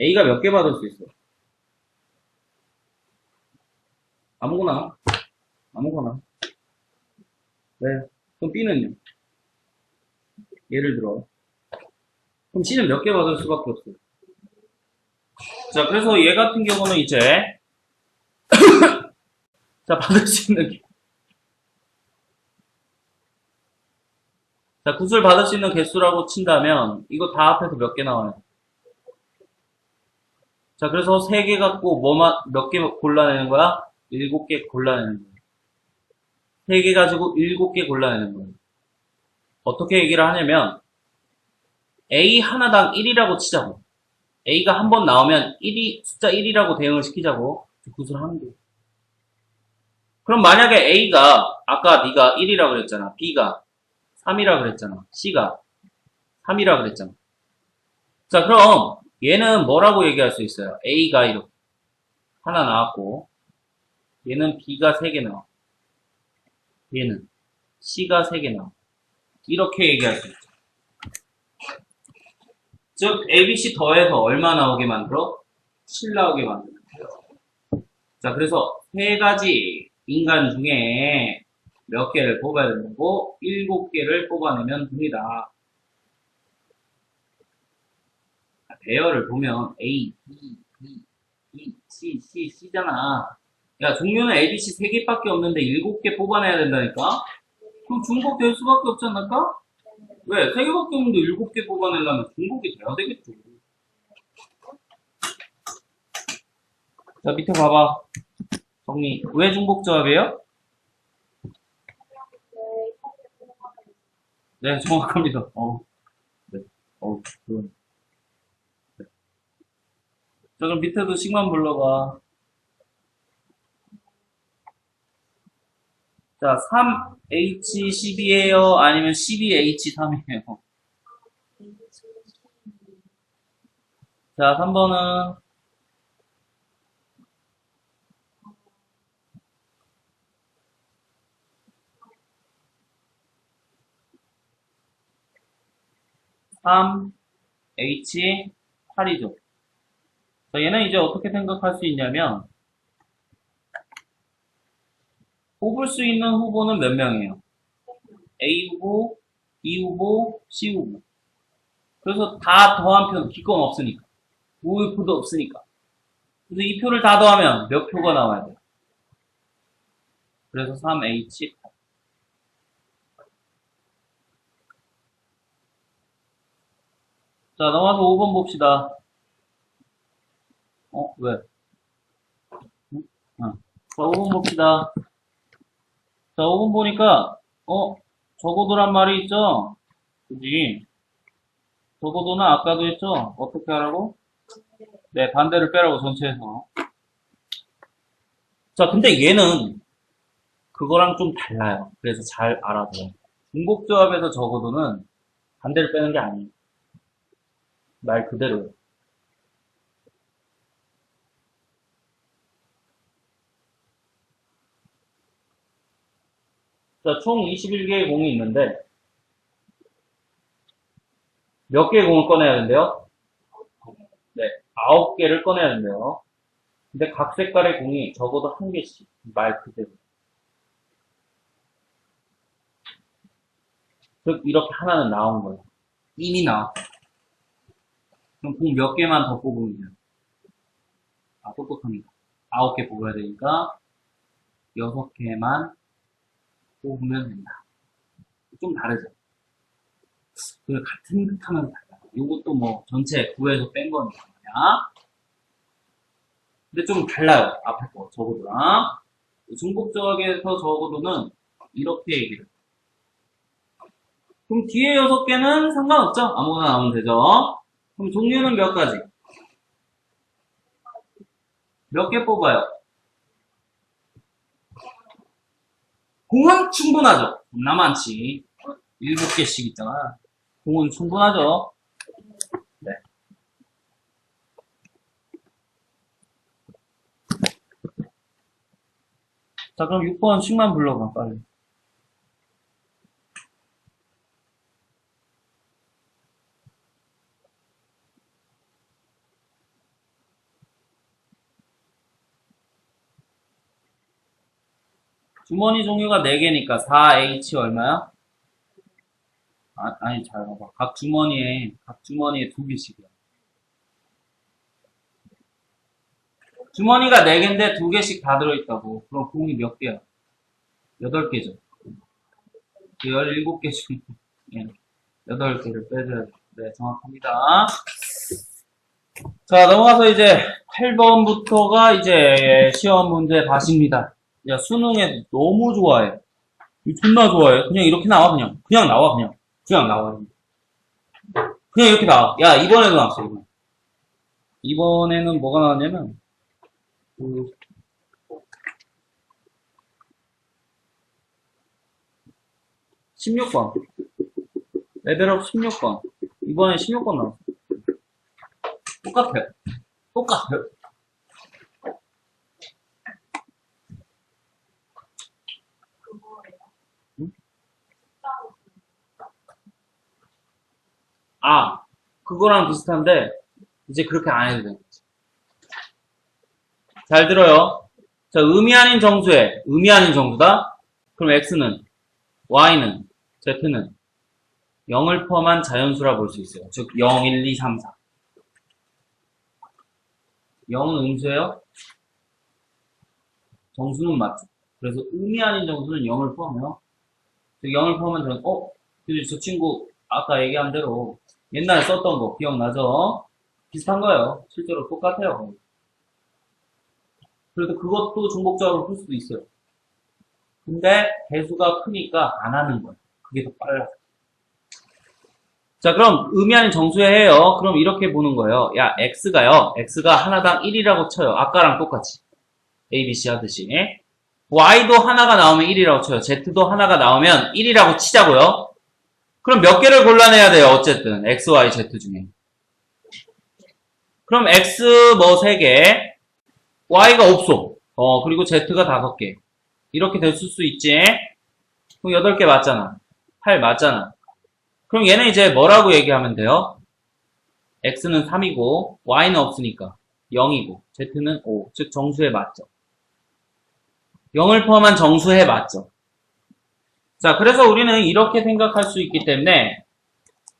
A가 몇 개 받을 수 있어? 아무거나. 네. 그럼 B는요? 예를 들어. 그럼 C는 몇 개 받을 수밖에 없어요? 자, 그래서 얘 같은 경우는 이제 자, 받을 수 있는 자, 구슬 받을 수 있는 개수라고 친다면 이거 다 합해서 몇 개 나와요? 자, 그래서 3개 갖고 몇 개 골라내는 거야? 7개 골라내는 거야. 3개 가지고 7개 골라내는 거야. 어떻게 얘기를 하냐면 A 하나당 1이라고 치자고. A가 한 번 나오면 숫자 1이라고 대응을 시키자고. 구슬 하는 거야. 그럼 만약에 A가 아까 네가 1이라고 그랬잖아. B가 3이라고 그랬잖아. C가 3이라고 그랬잖아. 자, 그럼 얘는 뭐라고 얘기할 수 있어요? A가 이렇게 하나 나왔고 얘는 B가 3개 나왔고 얘는 C가 3개 나왔고 이렇게 얘기할 수 있죠. 즉 ABC 더해서 얼마 나오게 만들어? 7 나오게 만들어요. 자, 그래서 3가지 인간 중에 몇 개를 뽑아야 된다고? 7개를 뽑아내면 됩니다. 배열을 보면 A, B, B, B, C, C, C잖아. 야, 종류는 A, B, C 3개밖에 없는데 7개 뽑아내야 된다니까? 그럼 중복 될 수밖에 없지 않을까? 왜? 3개밖에 없는데 7개 뽑아내려면 중복이 돼야 되겠죠. 자, 밑에 봐봐. 정리. 왜 중복조합이에요? 네, 정확합니다. 네. 그건. 네. 자, 그럼 밑에도 식만 불러봐. 자, 3H12에요? 아니면 12H3이에요? 자, 3번은 3H8이죠. 자, 얘는 이제 어떻게 생각할 수 있냐면, 뽑을 수 있는 후보는 몇 명이에요? A 후보, B 후보, C 후보. 그래서 다 더한 표 기권 없으니까. 우유표도 없으니까. 그래서 이 표를 다 더하면 몇 표가 나와야 돼요? 그래서 3H. 자, 넘어가서 5번 봅시다. 왜? 응? 자, 5번 봅시다. 자, 5번 보니까, 적어도란 말이 있죠? 그지? 적어도는 아까도 했죠? 어떻게 하라고? 네, 반대를 빼라고 전체에서. 자, 근데 얘는 그거랑 좀 달라요. 그래서 잘 알아둬요. 중복조합에서 적어도는 반대를 빼는 게 아니에요. 말 그대로요. 자, 총 21개의 공이 있는데, 몇 개의 공을 꺼내야 된대요? 네, 9개를 꺼내야 된대요. 근데 각 색깔의 공이 적어도 한 개씩. 말 그대로. 즉, 이렇게 하나는 나온 거예요. 이미 나왔어. 그럼 공 몇 개만 더 뽑으면 돼요. 똑똑합니다. 9개 뽑아야 되니까 6개만 뽑으면 된다. 좀 다르죠? 그 같은 듯 하면 달라. 이것도 뭐 전체 9에서 뺀 거니까 말이야. 근데 좀 달라요. 앞에 거 적어도랑. 중복적에서 적어도는 이렇게 얘기를. 그럼 뒤에 6개는 상관없죠? 아무거나 나오면 되죠? 그럼 종류는 몇 가지? 몇 개 뽑아요? 공은 충분하죠? 겁나 많지. 7개씩 있잖아. 공은 충분하죠? 네. 자, 그럼 6번 씩만 불러봐, 빨리. 주머니 종류가 4개니까 4H 얼마야? 아니, 잘 봐봐. 각 주머니에 2개씩이야. 주머니가 4개인데 2개씩 다 들어있다고. 그럼 공이 몇 개야? 8개죠. 17개 중, 예, 8개를 빼줘야 돼. 네, 정확합니다. 자, 넘어가서 이제 8번부터가 이제 시험 문제 다시입니다. 야, 수능에 너무 좋아해. 존나 좋아해. 그냥 이렇게 나와, 그냥. 그냥 나와, 그냥. 그냥 나와. 그냥 이렇게 나와. 야, 이번에도 나왔어, 이번. 이번에는 뭐가 나왔냐면, 그, 16번. 레벨업 16번. 이번에 16번 나왔어. 똑같아요. 똑같아요. 응? 그거랑 비슷한데, 이제 그렇게 안 해도 돼. 잘 들어요. 자, 의미 아닌 정수에 의미 아닌 정수다? 그럼 x는, y는, z는 0을 포함한 자연수라 볼 수 있어요. 즉 0, 1, 2, 3, 4. 0은 음수예요? 정수는 맞죠. 그래서 의미 아닌 정수는 0을 포함해요. 즉 0을 포함한 저는 그래서 저 친구 아까 얘기한 대로 옛날에 썼던 거 기억나죠? 비슷한 거예요. 실제로 똑같아요. 그래도 그것도 중복조합으로 풀 수도 있어요. 근데 배수가 크니까 안 하는 거예요. 그게 더 빨라. 자, 그럼 의미 아닌 정수에 해요. 그럼 이렇게 보는 거예요. 야, x가 하나당 1이라고 쳐요. 아까랑 똑같이. a, b, c 하듯이. y도 하나가 나오면 1이라고 쳐요. z도 하나가 나오면 1이라고 치자고요. 그럼 몇 개를 골라내야 돼요. 어쨌든 x, y, z 중에. 그럼 x 뭐 3개, y가 없어. 그리고 z가 5개. 이렇게 됐을 수 있지. 그럼 8개 맞잖아. 8 맞잖아. 그럼 얘는 이제 뭐라고 얘기하면 돼요? x는 3이고 y는 없으니까 0이고 z는 5. 즉 정수에 맞죠. 0을 포함한 정수에 맞죠. 자, 그래서 우리는 이렇게 생각할 수 있기 때문에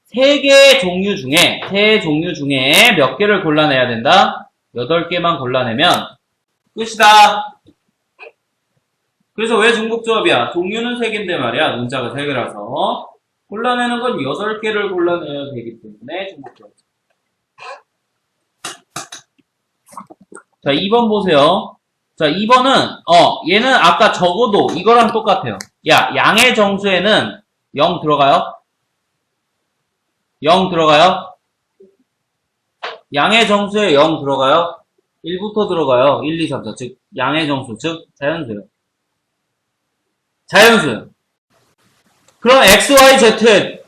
세 종류 중에 몇 개를 골라내야 된다? 8개만 골라내면 끝이다. 그래서 왜 중복조합이야? 종류는 3개인데 말이야. 문자가 3개라서. 골라내는 건 8개를 골라내야 되기 때문에 중복조합. 자, 2번 보세요. 자, 2번은, 얘는 아까 적어도 이거랑 똑같아요. 야, 양의 정수에는 0 들어가요? 0 들어가요? 양의 정수에 0 들어가요? 1부터 들어가요. 1, 2, 3, 4. 즉, 양의 정수, 즉, 자연수요. 자연수요. 그럼 x, y, z의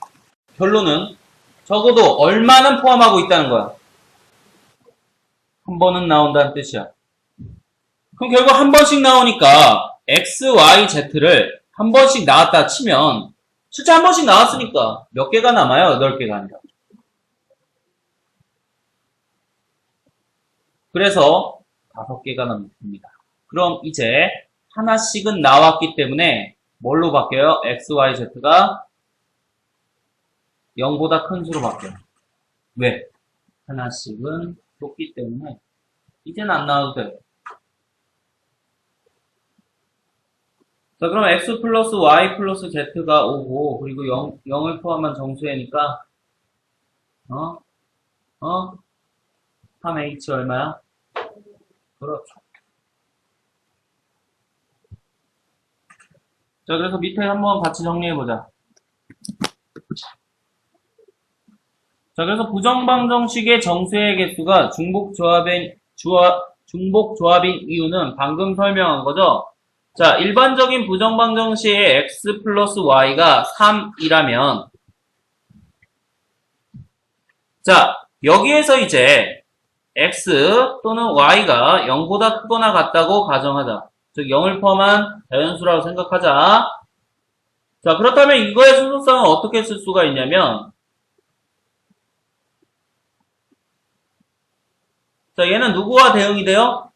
결론은 적어도 얼마는 포함하고 있다는 거야. 한 번은 나온다는 뜻이야. 그럼 결국 한 번씩 나오니까 x, y, z를 한 번씩 나왔다 치면 실제 한 번씩 나왔으니까 몇 개가 남아요? 8개가 아니라. 그래서 5개가 남습니다. 그럼 이제 하나씩은 나왔기 때문에 뭘로 바뀌어요? x, y, z가 0보다 큰 수로 바뀌어요. 왜? 하나씩은 줬기 때문에 이제는 안 나와도 돼요. 자, 그럼 x 플러스 y 플러스 z가 5고 그리고 0을 포함한 정수애니까 3h 얼마야? 그렇죠. 자, 그래서 밑에 한번 같이 정리해보자. 자, 그래서 부정방정식의 정수의 개수가 중복조합인 이유는 방금 설명한 거죠. 자, 일반적인 부정방정식의 x 플러스 y가 3이라면 자, 여기에서 이제 x 또는 y가 0보다 크거나 같다고 가정하자. 즉 0을 포함한 자연수라고 생각하자. 자, 그렇다면 이거의 순서상은 어떻게 쓸 수가 있냐면 자, 얘는 누구와 대응이 돼요?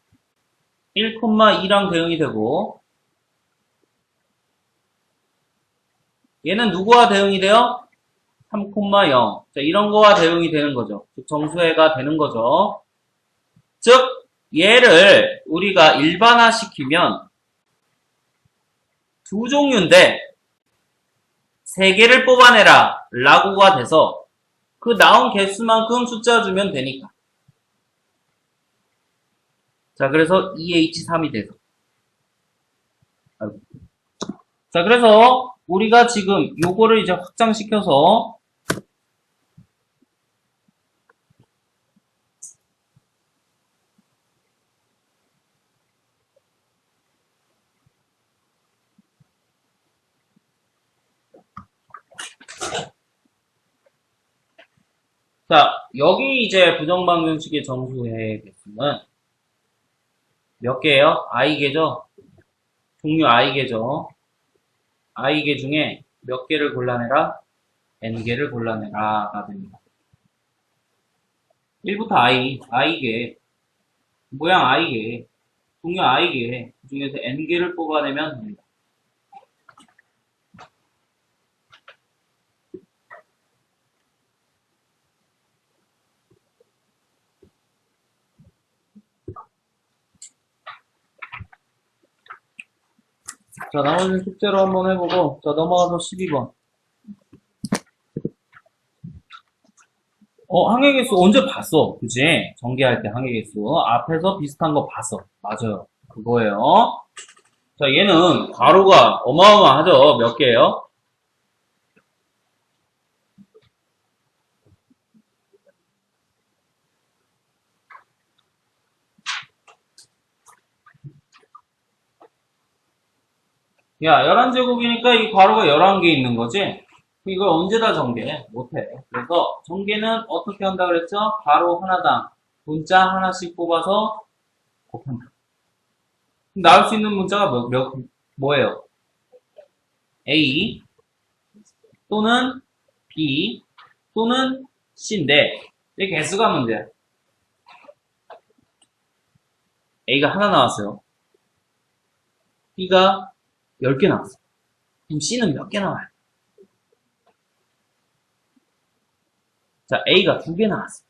1,2랑 대응이 되고 얘는 누구와 대응이 돼요? 3,0. 자, 이런 거와 대응이 되는 거죠. 즉 정수회가 되는 거죠. 즉 얘를 우리가 일반화시키면 두 종류인데 3개를 뽑아내라 라고가 돼서 그 나온 개수만큼 숫자 주면 되니까. 자, 그래서 2H3이 돼서. 자, 그래서 우리가 지금 요거를 이제 확장시켜서 자, 여기 이제 부정방정식의 정수의 개수는 몇 개예요? i개죠? 종류 i개죠? i개 중에 몇 개를 골라내라? n개를 골라내라가 됩니다. 1부터 i개, 모양 i개. 동료 i개 그 중에서 n개를 뽑아내면 됩니다. 자, 나머지는 숙제로 한번 해보고, 자, 넘어가서 12번. 항해개수 언제 봤어? 그지? 전개할 때 항해개수. 앞에서 비슷한 거 봤어. 맞아요. 그거예요. 자, 얘는 괄호가 어마어마하죠? 몇 개예요? 야, 11제곱이니까 이 괄호가 11개 있는 거지? 이걸 언제 다 전개? 못해. 그래서 전개는 어떻게 한다 그랬죠? 괄호 하나당 문자 하나씩 뽑아서 곱한다. 나올 수 있는 문자가 뭐예요? A 또는 B 또는 C인데 이 개수가 문제야. A가 하나 나왔어요. B가 10개 나왔어. 그럼 C는 몇 개 나와요? 자, A가 2개 나왔어.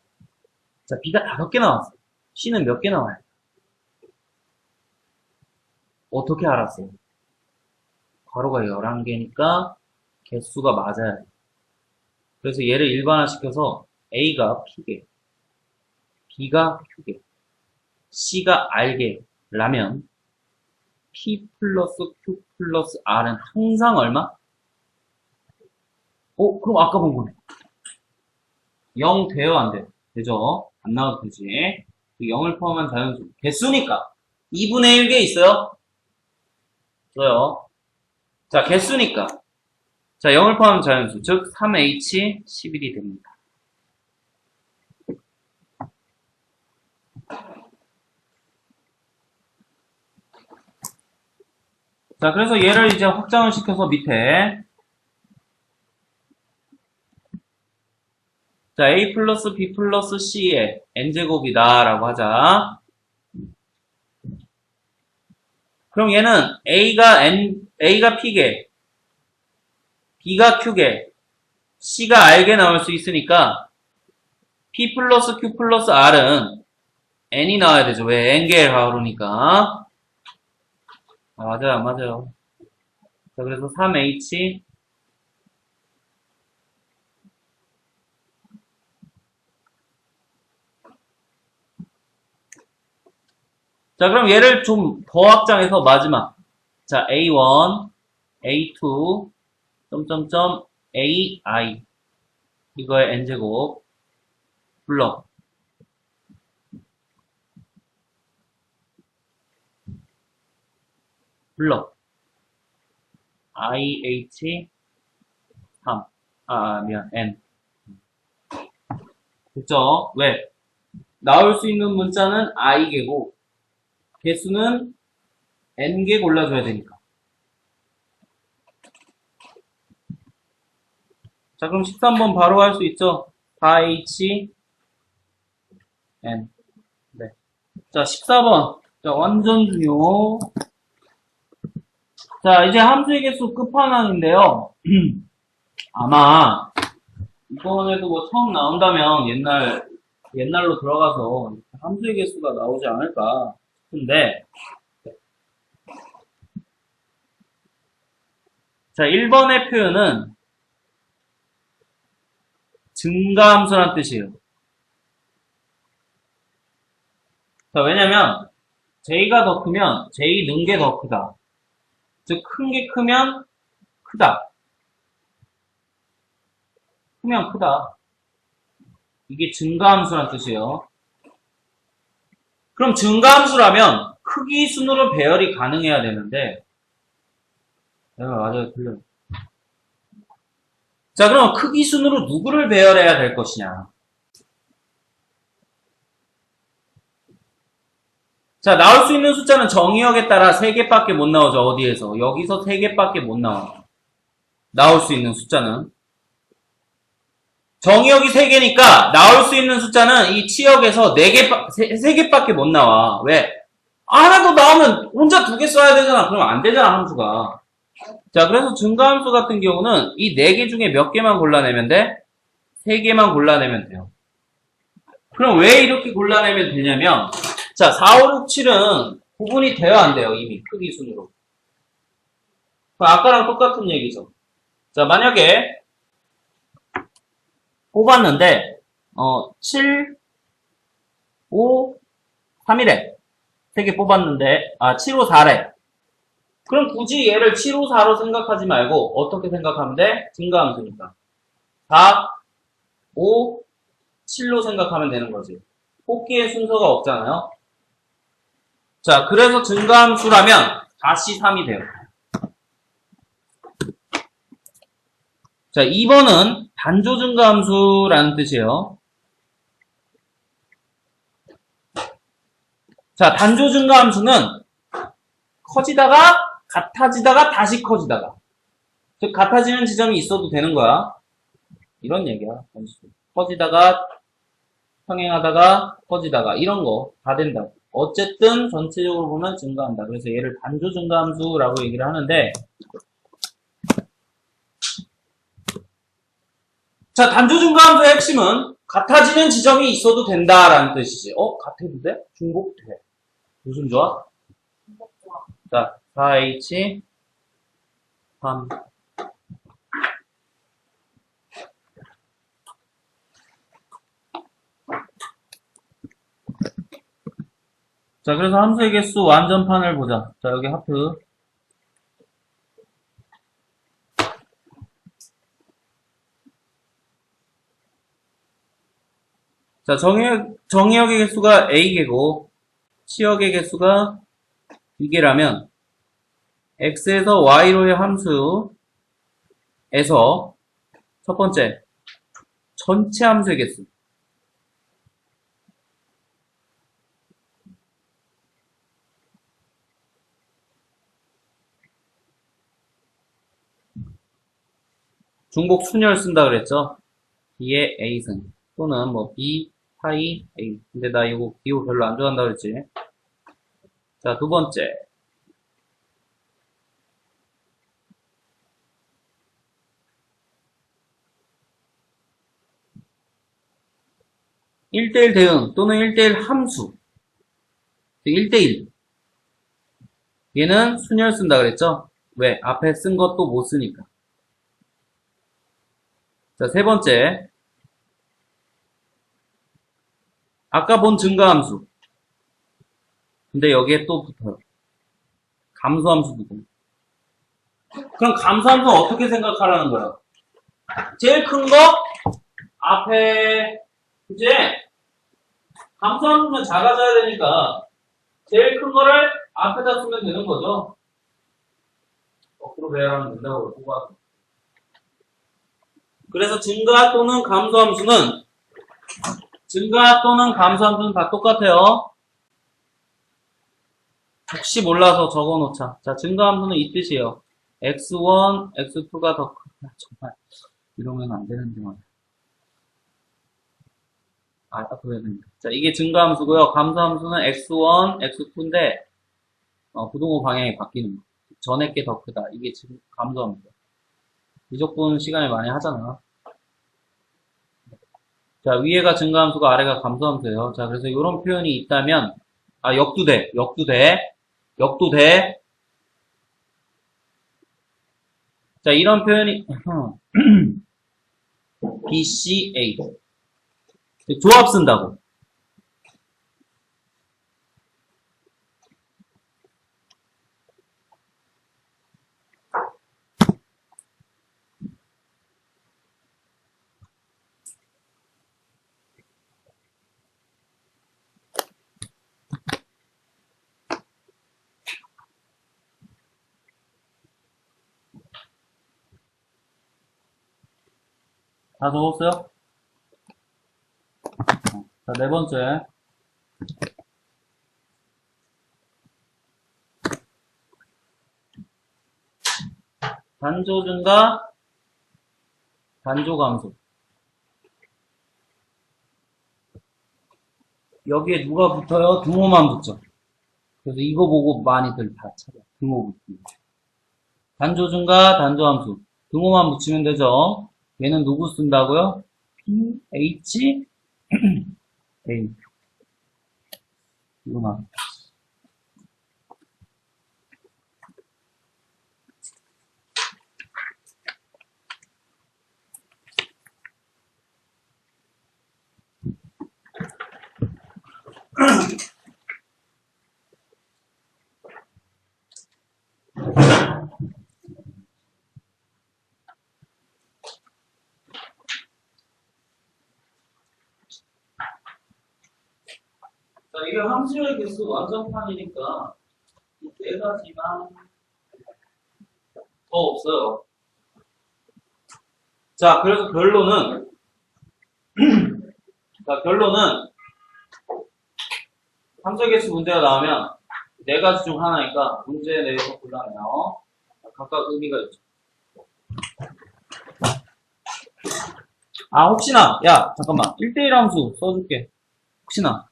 자, B가 5개 나왔어. C는 몇 개 나와요? 어떻게 알았어요? 괄호가 11개니까 개수가 맞아야 돼. 그래서 얘를 일반화시켜서 A가 P개, B가 Q개, C가 R개라면 P 플러스 Q 플러스 R은 항상 얼마? 그럼 아까 본 거네. 0 돼요? 안 돼요? 되죠? 안 나와도 되지. 0을 포함한 자연수. 개수니까. 2분의 1개 있어요? 있어요. 자, 개수니까. 자, 0을 포함한 자연수. 즉, 3H 11이 됩니다. 자, 그래서 얘를 이제 확장을 시켜서 밑에. 자, A 플러스 B 플러스 C의 N제곱이다 라고 하자. 그럼 얘는 A가 P개, B가 Q개, C가 R개 나올 수 있으니까 P 플러스 Q 플러스 R은 N이 나와야 되죠. 왜? N개의 괄호니까. 맞아요, 안 맞아요. 자, 그래서 3H 자, 그럼 얘를 좀 더 확장해서 마지막. 자, A1, A2, 점점점, AI. 이거의 N제곱. 불러. IH3. N. 됐죠? 왜? 나올 수 있는 문자는 I개고, 개수는 N개 골라줘야 되니까. 자, 그럼 13번 바로 할 수 있죠? 4H, N. 네. 자, 14번. 자, 완전 중요. 자, 이제 함수의 개수 끝판왕인데요. 아마, 이번에도 뭐 처음 나온다면 옛날로 들어가서 함수의 개수가 나오지 않을까 싶은데, 자, 1번의 표현은 증가함수란 뜻이에요. 자, 왜냐면 J가 더 크면 J 는 게 더 크다. 즉, 큰 게 크면 크다. 크면 크다. 이게 증가함수란 뜻이에요. 그럼 증가함수라면 크기 순으로 배열이 가능해야 되는데, 맞아요, 틀려요. 자, 그럼 크기 순으로 누구를 배열해야 될 것이냐? 자, 나올 수 있는 숫자는 정의역에 따라 3개밖에 못 나오죠. 어디에서? 여기서 3개밖에 못 나와. 나올 수 있는 숫자는. 정의역이 3개니까 나올 수 있는 숫자는 이 치역에서 3개밖에 못 나와. 왜? 하나 더 나오면 혼자 두 개 써야 되잖아. 그러면 안 되잖아, 함수가. 자, 그래서 증가함수 같은 경우는 이 네 개 중에 몇 개만 골라내면 돼? 세 개만 골라내면 돼요. 그럼 왜 이렇게 골라내면 되냐면, 자, 4, 5, 6, 7은 구분이 돼야 안 돼요, 이미. 크기 순으로. 아까랑 똑같은 얘기죠. 자, 만약에 뽑았는데, 7, 5, 3이래. 세 개 뽑았는데, 7, 5, 4래. 그럼 굳이 얘를 7, 5, 4로 생각하지 말고, 어떻게 생각하면 돼? 증가함수니까. 4, 5, 7로 생각하면 되는 거지. 뽑기의 순서가 없잖아요. 자, 그래서 증가함수라면 다시 3이 돼요. 자, 2번은 단조 증가함수라는 뜻이에요. 자, 단조 증가함수는 커지다가 같아지다가 다시 커지다가, 즉 같아지는 지점이 있어도 되는 거야. 이런 얘기야. 커지다가 평행하다가 커지다가 이런 거 다 된다고. 어쨌든 전체적으로 보면 증가한다. 그래서 얘를 단조 증가함수라고 얘기를 하는데, 자, 단조 증가함수의 핵심은 같아지는 지점이 있어도 된다라는 뜻이지. 같아도 돼? 중복 돼. 무슨 조합? 자, 4H 3. 자, 그래서 함수의 개수 완전판을 보자. 자, 여기 하프. 자, 정의역의 개수가 A개고, 치역의 개수가 B개라면, X에서 Y로의 함수에서, 첫 번째, 전체 함수의 개수. 중복 순열 쓴다 그랬죠? B의 A승. 또는 뭐 B, 파이, A. 근데 나 이거 기호 별로 안 좋아한다 그랬지? 자, 두 번째. (1대1) 대응 또는 (1대1) 함수. 1대1. 얘는 순열 쓴다 그랬죠? 왜? 앞에 쓴 것도 못 쓰니까. 자, 세 번째. 아까 본 증가함수. 근데 여기에 또 붙어요. 감소함수도 붙어요. 그럼 감소함수는 어떻게 생각하라는 거야? 제일 큰 거 앞에, 그치? 감소함수는 작아져야 되니까 제일 큰 거를 앞에다 쓰면 되는 거죠. 거꾸로 배열하면 된다고 뽑아서. 그래서 증가 또는 감소함수는 다 똑같아요. 혹시 몰라서 적어놓자. 자, 증가함수는 이 뜻이에요. x1, x2가 더 크다. 정말 이러면 안 되는데 말이야. 앞으로 해야 됩니다. 자, 이게 증가함수고요. 감소함수는 x1, x2인데 부동호 방향이 바뀌는 거. 전에 게 더 크다. 이게 지금 감소함수. 미적분 시간에 많이 하잖아. 자, 위에가 증가함수가 아래가 감소함수예요. 자, 그래서 이런 표현이 있다면 역두대. 자, 이런 표현이 B, C, A. 조합 쓴다고. 다 적었어요? 자, 네 번째. 단조 증가, 단조 감소. 여기에 누가 붙어요? 등호만 붙죠. 그래서 이거 보고 많이들 다 찾아. 등호 붙이는. 단조중과 단조함수. 등호만 붙이면 되죠. 얘는 누구 쓴다고요? P, H, A. 이거만. 자, 이게 함수의 개수 완전판이니까 이 네 가지만 더 없어요. 자, 그래서 결론은 자, 결론은 함수의 개수 문제가 나오면 네 가지 중 하나니까 문제 내에서 골라내요. 각각 의미가 있죠. 아, 혹시나, 야, 잠깐만. 1대1 함수 써줄게. 혹시나.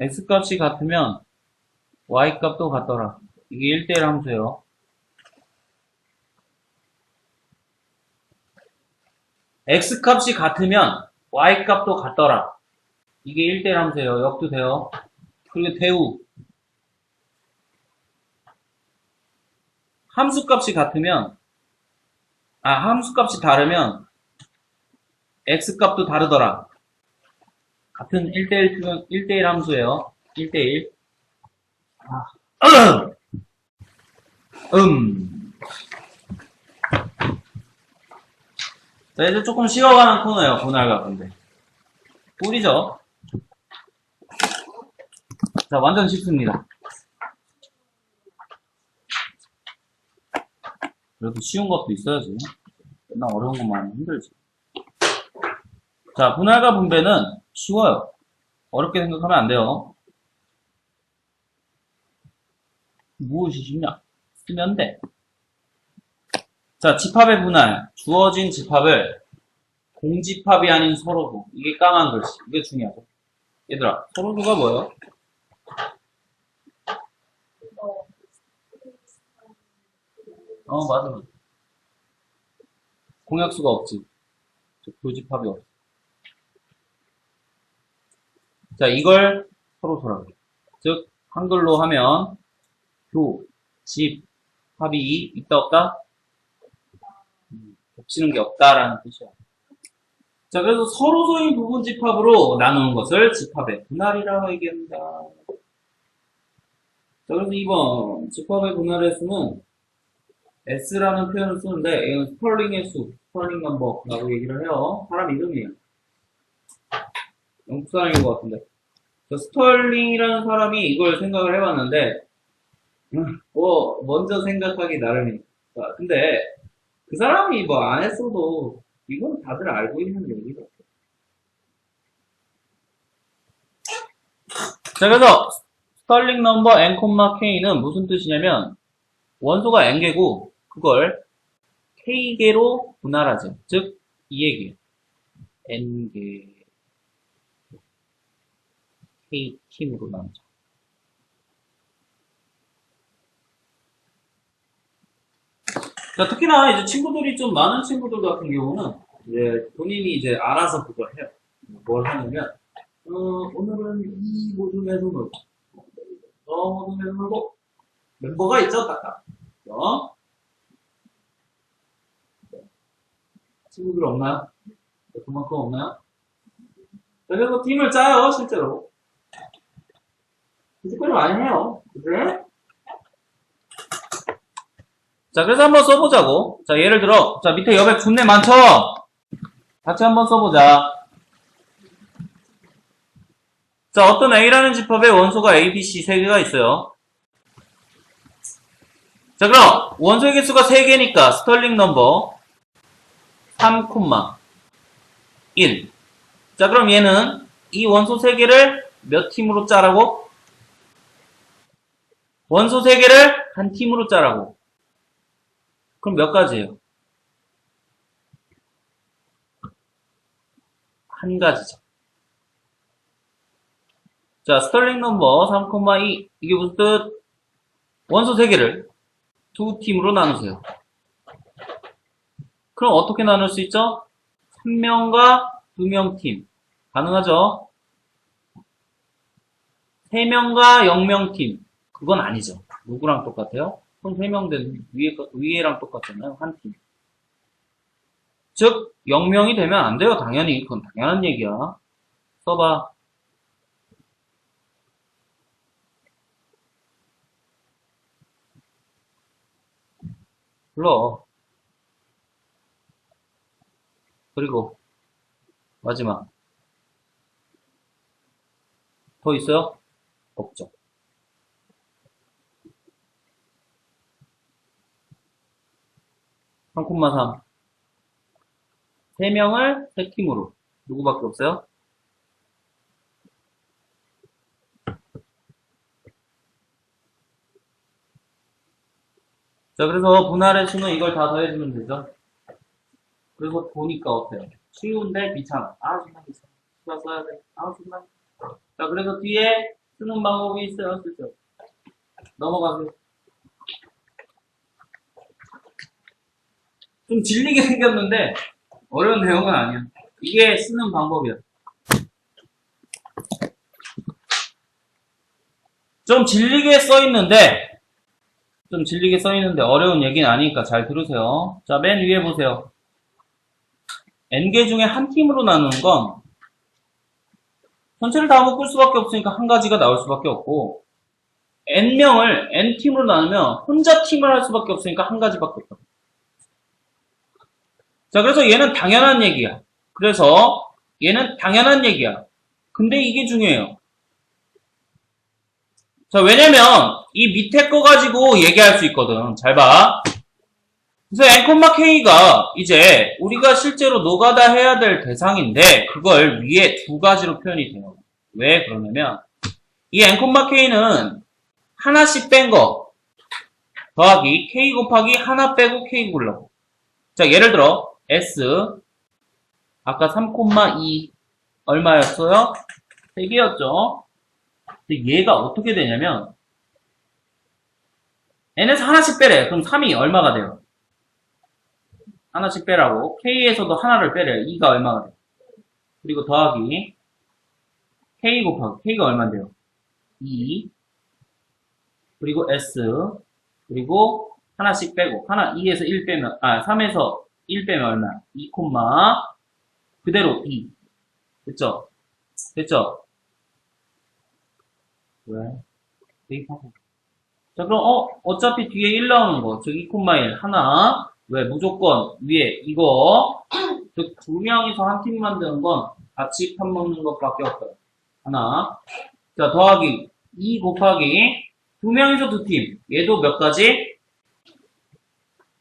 X값이 같으면 Y값도 같더라. 이게 1대1 함수예요. X값이 같으면 Y값도 같더라. 이게 1대1 함수예요. 역도 돼요. 그리고 대우. 함수값이 같으면, 함수값이 다르면 X값도 다르더라. 같은 1대1 함수예요. 1대1. 자, 이제 조금 쉬어가는 코너예요. 분할과 분배. 꿀이죠? 자, 완전 쉽습니다. 그래도 쉬운 것도 있어야지. 맨날 어려운 것만 하면 힘들지. 자, 분할과 분배는 쉬워요. 어렵게 생각하면 안 돼요. 무엇이 쉽냐? 쓰면 돼. 자, 집합의 분할. 주어진 집합을 공집합이 아닌 서로수. 이게 까만 글씨. 이게 중요하죠. 얘들아, 서로수가 뭐예요? 맞아. 공약수가 없지. 교집합이 없어. 자, 이걸 서로수라고 해요. 즉, 한글로 하면 교, 집, 합이 있다 없다? 겹치는 게 없다라는 뜻이야. 자, 그래서 서로소인 부분 집합으로 나누는 것을 집합의 분할이라고 얘기합니다. 자, 그래서 2번 집합의 분할의 수는 S라는 표현을 쓰는데 이건 스털링의 수, 스털링 넘버라고 얘기를 해요. 사람 이름이에요. 영국 사람인 것 같은데. 스털링이라는 사람이 이걸 생각을 해봤는데 먼저 생각하기 나름이니까. 근데 그 사람이 안 했어도 이건 다들 알고 있는 얘기다. 자, 그래서 스털링 넘버 n, k는 무슨 뜻이냐면 원소가 n개고 그걸 k개로 분할하죠. 즉, 이 얘기예요. n개 k팀으로 나누죠. 자, 특히나 이제 친구들이 좀 많은 친구들 같은 경우는 이제 본인이 이제 알아서 그걸 해요. 뭘 하냐면 오늘은 이 모둠에서 놀고 저 모둠에서 놀고 멤버가 있죠, 딱딱. 친구들 없나요? 그만큼 없나요? 자, 그래서 팀을 짜요, 실제로. 특별히 많이 해요. 그래? 자, 그래서 한번 써보자고. 자, 예를 들어, 자, 밑에 여백 존내 많죠? 같이 한번 써보자. 자, 어떤 A라는 집합에 원소가 A, B, C 3개가 있어요. 자, 그럼 원소의 개수가 3개니까 스털링 넘버 3, 1. 자, 그럼 얘는 이 원소 3개를 몇 팀으로 짜라고? 원소 3개를 한 팀으로 짜라고. 그럼 몇 가지예요? 한 가지죠. 자, 스털링 넘버 3,2. 이게 무슨 뜻? 원소 3개를 두 팀으로 나누세요. 그럼 어떻게 나눌 수 있죠? 3명과 2명 팀. 가능하죠? 3명과 0명 팀. 그건 아니죠. 누구랑 똑같아요? 그럼 3명 된 위에랑 똑같잖아요. 한 팀. 즉, 0명이 되면 안 돼요. 당연히. 그건 당연한 얘기야. 써봐. 불러. 그리고 마지막. 더 있어요? 없죠. 한 콤마 3. 3명을 3팀으로. 누구밖에 없어요? 자, 그래서 분할의 수는 이걸 다 더해주면 되죠. 그리고 보니까 어때요? 쉬운데 귀찮아. 존나 귀찮아. 수가 써야 돼. 존나. 자, 그래서 뒤에 쓰는 방법이 있어요. 쓰죠. 넘어가세요. 좀 질리게 생겼는데 어려운 내용은 아니야. 이게 쓰는 방법이야. 좀 질리게 써있는데 어려운 얘기는 아니니까 잘 들으세요. 자, 맨 위에 보세요. n개 중에 한 팀으로 나누는 건 전체를 다 묶을 수밖에 없으니까 한 가지가 나올 수밖에 없고, n명을 n팀으로 나누면 혼자 팀을 할 수밖에 없으니까 한 가지밖에 없다. 자, 그래서 얘는 당연한 얘기야. 근데 이게 중요해요. 자, 왜냐면 이 밑에 거 가지고 얘기할 수 있거든. 잘 봐. 그래서 n,k가 이제 우리가 실제로 노가다 해야 될 대상인데 그걸 위에 두 가지로 표현이 돼요. 왜 그러냐면 이 n,k는 하나씩 뺀 거 더하기 k 곱하기 하나 빼고 k 굴라고. 자, 예를 들어 s 아까 3,2 얼마였어요? 3개였죠. 근데 얘가 어떻게 되냐면 n에서 하나씩 빼래. 그럼 3이 얼마가 돼요? 하나씩 빼라고. k에서도 하나를 빼래요. 2가 얼마가 돼요? 그리고 더하기 k 곱하기 k가 얼마인데요? 2 그리고 s 그리고 하나씩 빼고 2에서 1 빼면 3에서 1 빼면 얼마? 2, 그대로 2 됐죠? 왜? 대입하고. 자, 그럼 어차피 뒤에 1 나오는 거, 즉 2,1 하나. 왜? 무조건 위에 이거, 즉 2명이서 한 팀 만드는 건 같이 편 먹는 것밖에 없어요. 하나. 자, 더하기 2 곱하기 2명이서 2팀. 얘도 몇 가지?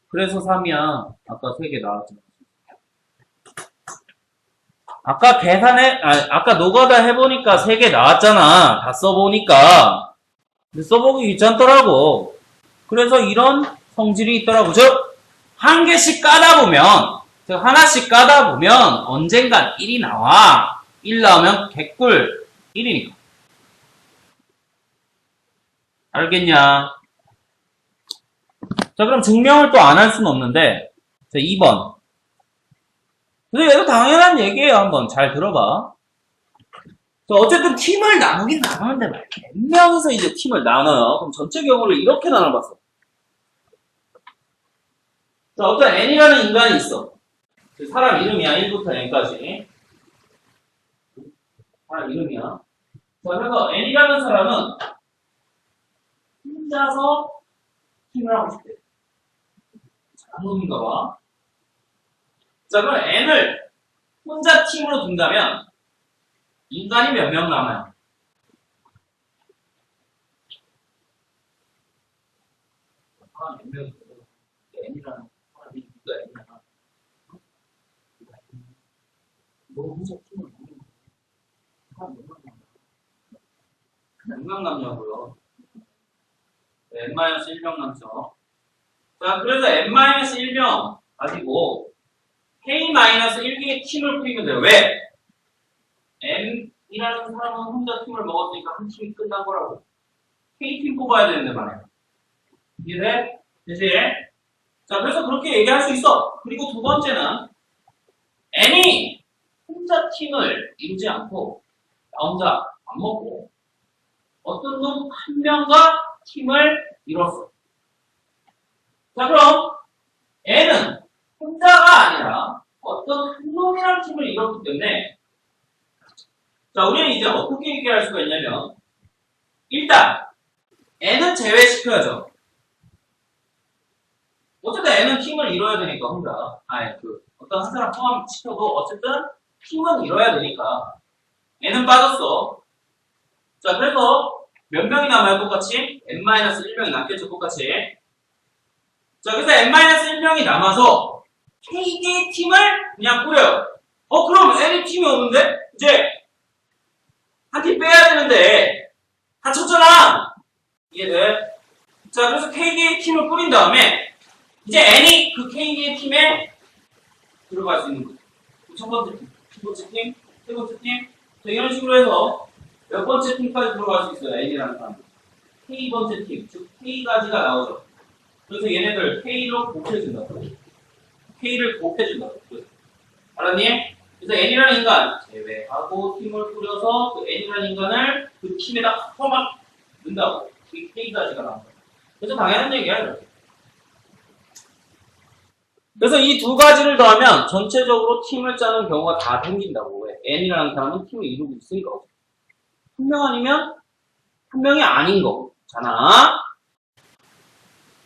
그래서 3이야. 아까 3개 나왔잖아. 아까 노가다 해보니까 3개 나왔잖아. 다 써보니까. 근데 써보기 귀찮더라고. 그래서 이런 성질이 있더라고. 하나씩 까다 보면 언젠간 1이 나와. 1 나오면 개꿀 1이니까. 알겠냐? 자, 그럼 증명을 또 안 할 수는 없는데, 자, 2번. 근데 얘도 당연한 얘기예요. 한번 잘 들어봐. 자, 어쨌든 팀을 나누긴 나누는데 말이야. n명에서 이제 팀을 나눠요. 그럼 전체 경우를 이렇게 나눠봤어. 자, 어떤 n이라는 인간이 있어. 사람 이름이야. 1부터 n까지. 사람 이름이야. 자, 그래서 n이라는 사람은 혼자서 팀을 하고 싶대. 장놈인가 봐. 자, 그럼 n을 혼자 팀으로 둔다면 인간이 몇 명 남아요? 몇 명? n이라는 사람이 누가 n이야? 너 혼자 팀을 두는 거야? 사람 몇 명 남냐? 몇 명 남냐고요? n-1명 남죠. 자, 그래서 n-1명 가지고 k-1개의 팀을 꾸리면 돼요. 왜? m이라는 사람은 혼자 팀을 먹었으니까 한 팀이 끝난 거라고. K팀 뽑아야 되는데 말이야. 이해돼? 되지? 자, 그래서 그렇게 얘기할 수 있어. 그리고 두 번째는 n이 혼자 팀을 이루지 않고 나 혼자 안 먹고 어떤 놈 한 명과 팀을 이뤘어. 자, 그럼 n은 혼자가 아니라 어떤 한 놈이랑 팀을 이뤘기 때문에 자, 우리는 이제 어떻게 얘기할 수가 있냐면 일단 n은 제외시켜야죠. 어쨌든 n은 팀을 이뤄야 되니까 혼자 어떤 한 사람 포함시켜도 어쨌든 팀은 이뤄야 되니까 n은 빠졌어. 자, 그래서 몇 명이 남아요? 똑같이? n-1명이 남겠죠? 똑같이. 자, 그래서 n-1명이 남아서 k개의 팀을 그냥 꾸려요. 그럼 n이 팀이 없는데? 이제 한 팀 빼야 되는데 다쳤잖아. 이해돼? 자, 그래서 k개의 팀을 꾸린 다음에 이제 n이 그 k개의 팀에 들어갈 수 있는 거죠. 첫 번째 팀, 두 번째 팀, 세 번째 팀. 자, 이런 식으로 해서 몇 번째 팀까지 들어갈 수 있어요. n이라는 사람. k번째 팀, 즉 k까지가 나오죠. 그래서 얘네들 k로 곱해준다고. k를 곱해준다고. 알았니? 그래서 n이라는 인간 제외하고 팀을 꾸려서 그 n이라는 인간을 그 팀에다 퍼막 넣는다고. 그게 k까지가 나온다. 그래서 당연한 얘기야. 이렇게. 그래서 이 두 가지를 더하면 전체적으로 팀을 짜는 경우가 다 생긴다고. 왜? n이라는 사람은 팀을 이루고 있으니까. 한 명 아니면 한 명이 아닌 거잖아.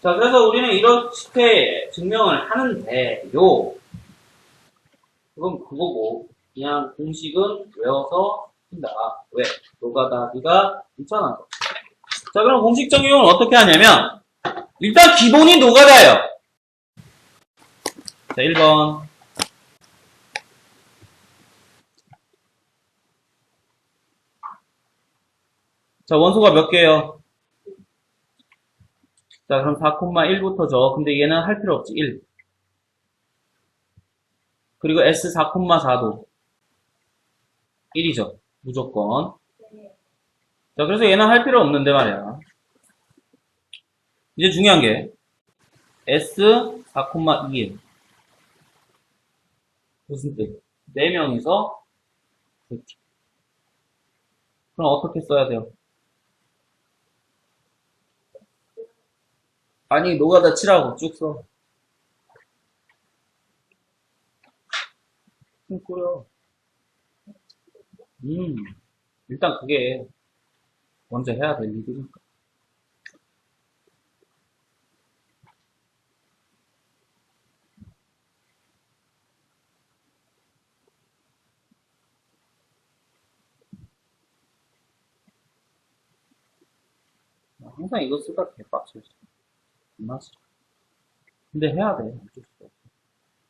자, 그래서 우리는 이렇게 증명을 하는데요. 그건 그거고 그냥 공식은 외워서 한다. 왜? 노가다기가 있잖아. 자, 그럼 공식 적용은 어떻게 하냐면 일단 기본이 노가다예요. 자, 1번. 자, 원소가 몇 개예요? 자, 그럼 4,1부터 줘. 근데 얘는 할 필요 없지. 1. 그리고 S 4,4도 1이죠. 무조건. 자, 그래서 얘는 할 필요 없는데 말이야. 이제 중요한 게 S 4,2예요. 무슨 뜻? 4명이서 그렇게. 그럼 어떻게 써야 돼요? 아니, 노가다 치라고 쭉 써. 꾸려. 일단 그게 먼저 해야 될 일이니까. 항상 이거 쓰다 개빡쳐. 맞아. 근데 해야 돼. 어쩔 수 없어.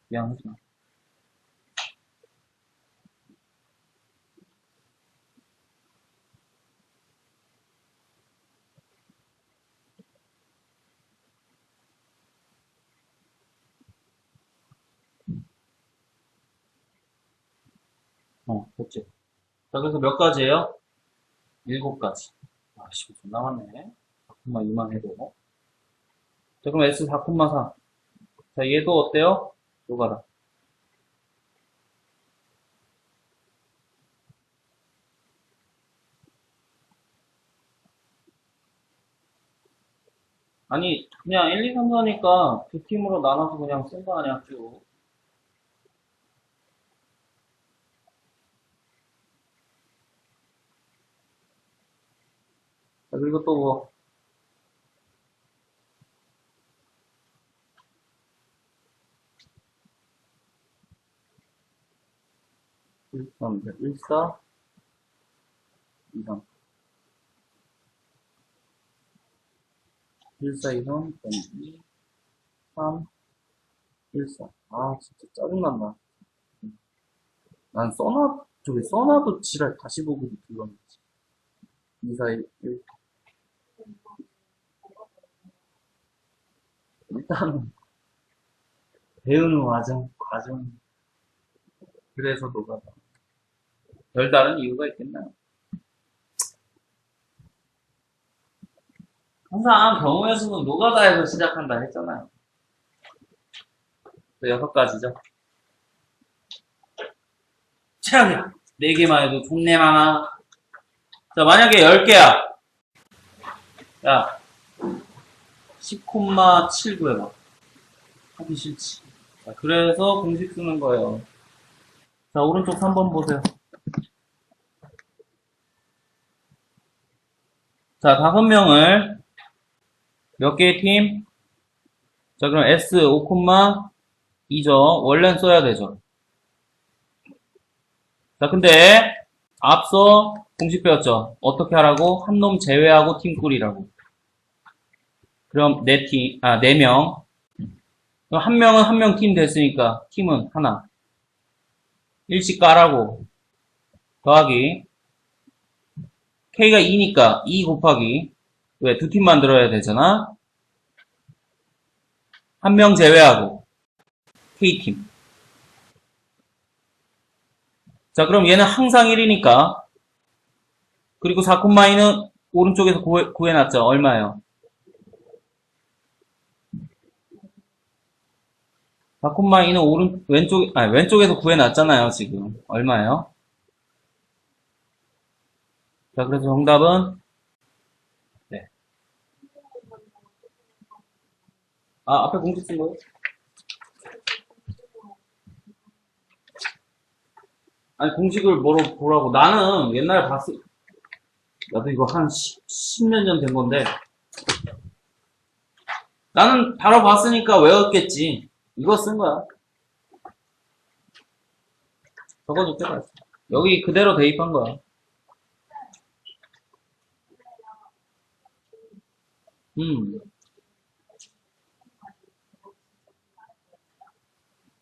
미안하지 마. 됐지. 자, 그래서 몇 가지예요? 7가지. 아씨, 좀 남았네. 4,2만 해도. 자, 그럼 S 4,4. 자, 얘도 어때요? 노가다. 아니, 그냥 1, 2, 3, 4니까 두 팀으로 나눠서 그냥 쓴 거 아니야, 쭉. 자, 그리고 또 뭐. 일 4, 2, 3. 1, 4, 2, 3, 2, 3, 1, 4. 아, 진짜 짜증난다. 난 써놔도 지랄 다시 보고 들렀는지. 2, 4, 1, 1. 일단 배우는 과정. 그래서 노가다. 별다른 이유가 있겠나요? 항상 경우의 수는 노가다에서 시작한다 했잖아요. 6가지죠. 최악이야. 4개만 해도 존내 많아. 자, 만약에 10개야. 야, 10,7 구해봐. 하기 싫지. 자, 그래서 공식 쓰는 거예요. 자, 오른쪽 3번 보세요. 자, 5명을 몇 개의 팀? 자, 그럼 S 5,2죠. 원래는 써야 되죠. 자, 근데 앞서 공식 배웠죠. 어떻게 하라고? 한 놈 제외하고 팀 꾸리라고. 그럼 4명. 그럼 한 명은 한 명 팀 됐으니까 팀은 하나. 일씩 까라고. 더하기. K가 2니까 2 곱하기. 왜? 2팀 만들어야 되잖아. 한 명 제외하고 K팀. 자, 그럼 얘는 항상 1이니까. 그리고 4,2는 오른쪽에서 구해놨죠. 얼마예요? 4,2는 왼쪽에서 구해놨잖아요, 지금. 얼마예요? 자, 그래서 정답은, 네. 아, 앞에 공식 쓴 거요? 아니, 공식을 뭐로 보라고. 나는 옛날에 나도 이거 한 10년 전 된 건데. 나는 바로 봤으니까 외웠겠지. 이거 쓴 거야. 적어줄 때가 있어. 여기 그대로 대입한 거야.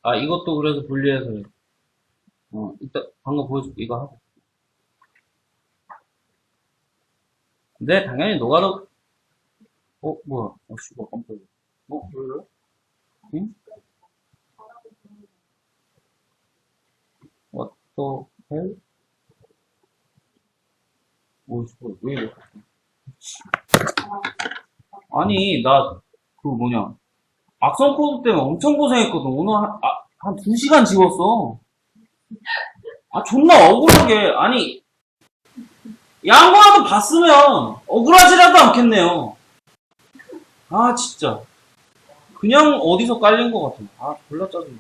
아, 이것도 그래서 분리해서. 이따, 방금 보여줄게. 이거 하고. 근데 당연히 노가다, 뭐야. 씨발, 깜짝이야. 왜? 응? What the hell? 씨발, 왜 이래? 아니, 악성 코드 때문에 엄청 고생했거든. 오늘 한 2시간 지웠어. 존나 억울하게. 아니, 양보라도 봤으면 억울하지라도 않겠네요. 진짜. 그냥 어디서 깔린 것 같아. 졸라 짜증나.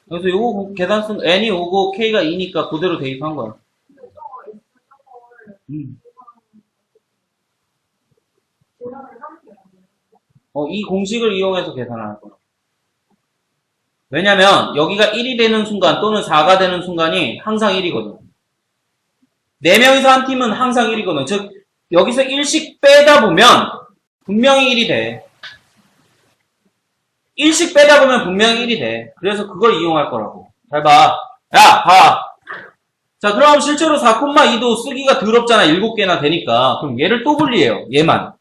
그래서 요거 계산순 n이 오고 k가 2니까 그대로 대입한 거야. 이 공식을 이용해서 계산할 거야. 왜냐면 여기가 1이 되는 순간 또는 4가 되는 순간이 항상 1이거든. 4명이서 한 팀은 항상 1이거든. 즉 여기서 1씩 빼다 보면 분명히 1이 돼. 1씩 빼다 보면 분명히 1이 돼. 그래서 그걸 이용할 거라고. 잘 봐. 야, 봐. 자, 그럼 실제로 4,2도 쓰기가 더럽잖아. 7개나 되니까. 그럼 얘를 또 분리해요. 얘만.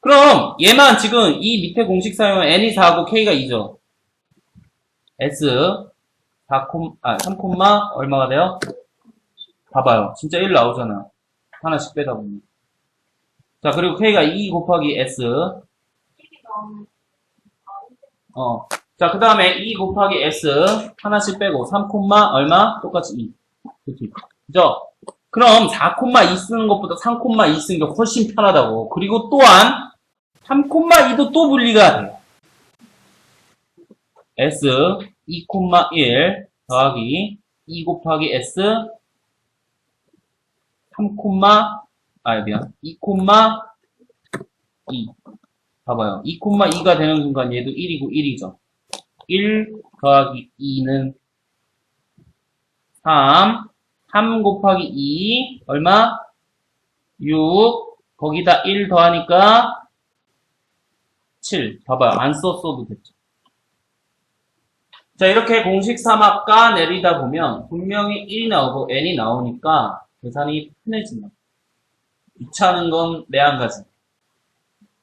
그럼 얘만 지금 이 밑에 공식 사용은 n이 4고 k가 2죠. s 3, 얼마가 돼요? 봐봐요. 진짜 1 나오잖아. 하나씩 빼다 보면. 자, 그리고 k가 2 곱하기 s. 자, 그 다음에 2 곱하기 s 하나씩 빼고 3, 얼마? 똑같이 2. 그죠? 그럼 4,2 쓰는 것보다 3,2 쓰는 게 훨씬 편하다고. 그리고 또한 3,2도 또 분리가 돼. s 2,1 더하기 2 곱하기 s 2,2 봐봐요. 2,2가 되는 순간 얘도 1이고 1이죠. 1 더하기 2는 3 곱하기 2 얼마? 6 거기다 1 더하니까 7 봐봐요. 안 썼어도 됐죠. 자, 이렇게 공식 삼합 까내리다 보면 분명히 1이 나오고 n이 나오니까 계산이 편해진다. 귀찮은 건 내 한 가지.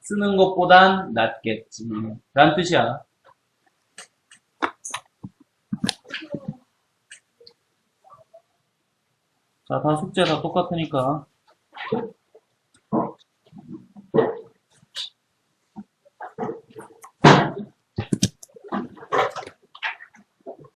쓰는 것보단 낫겠지. 라는 뜻이야. 자, 다 숙제 다 똑같으니까.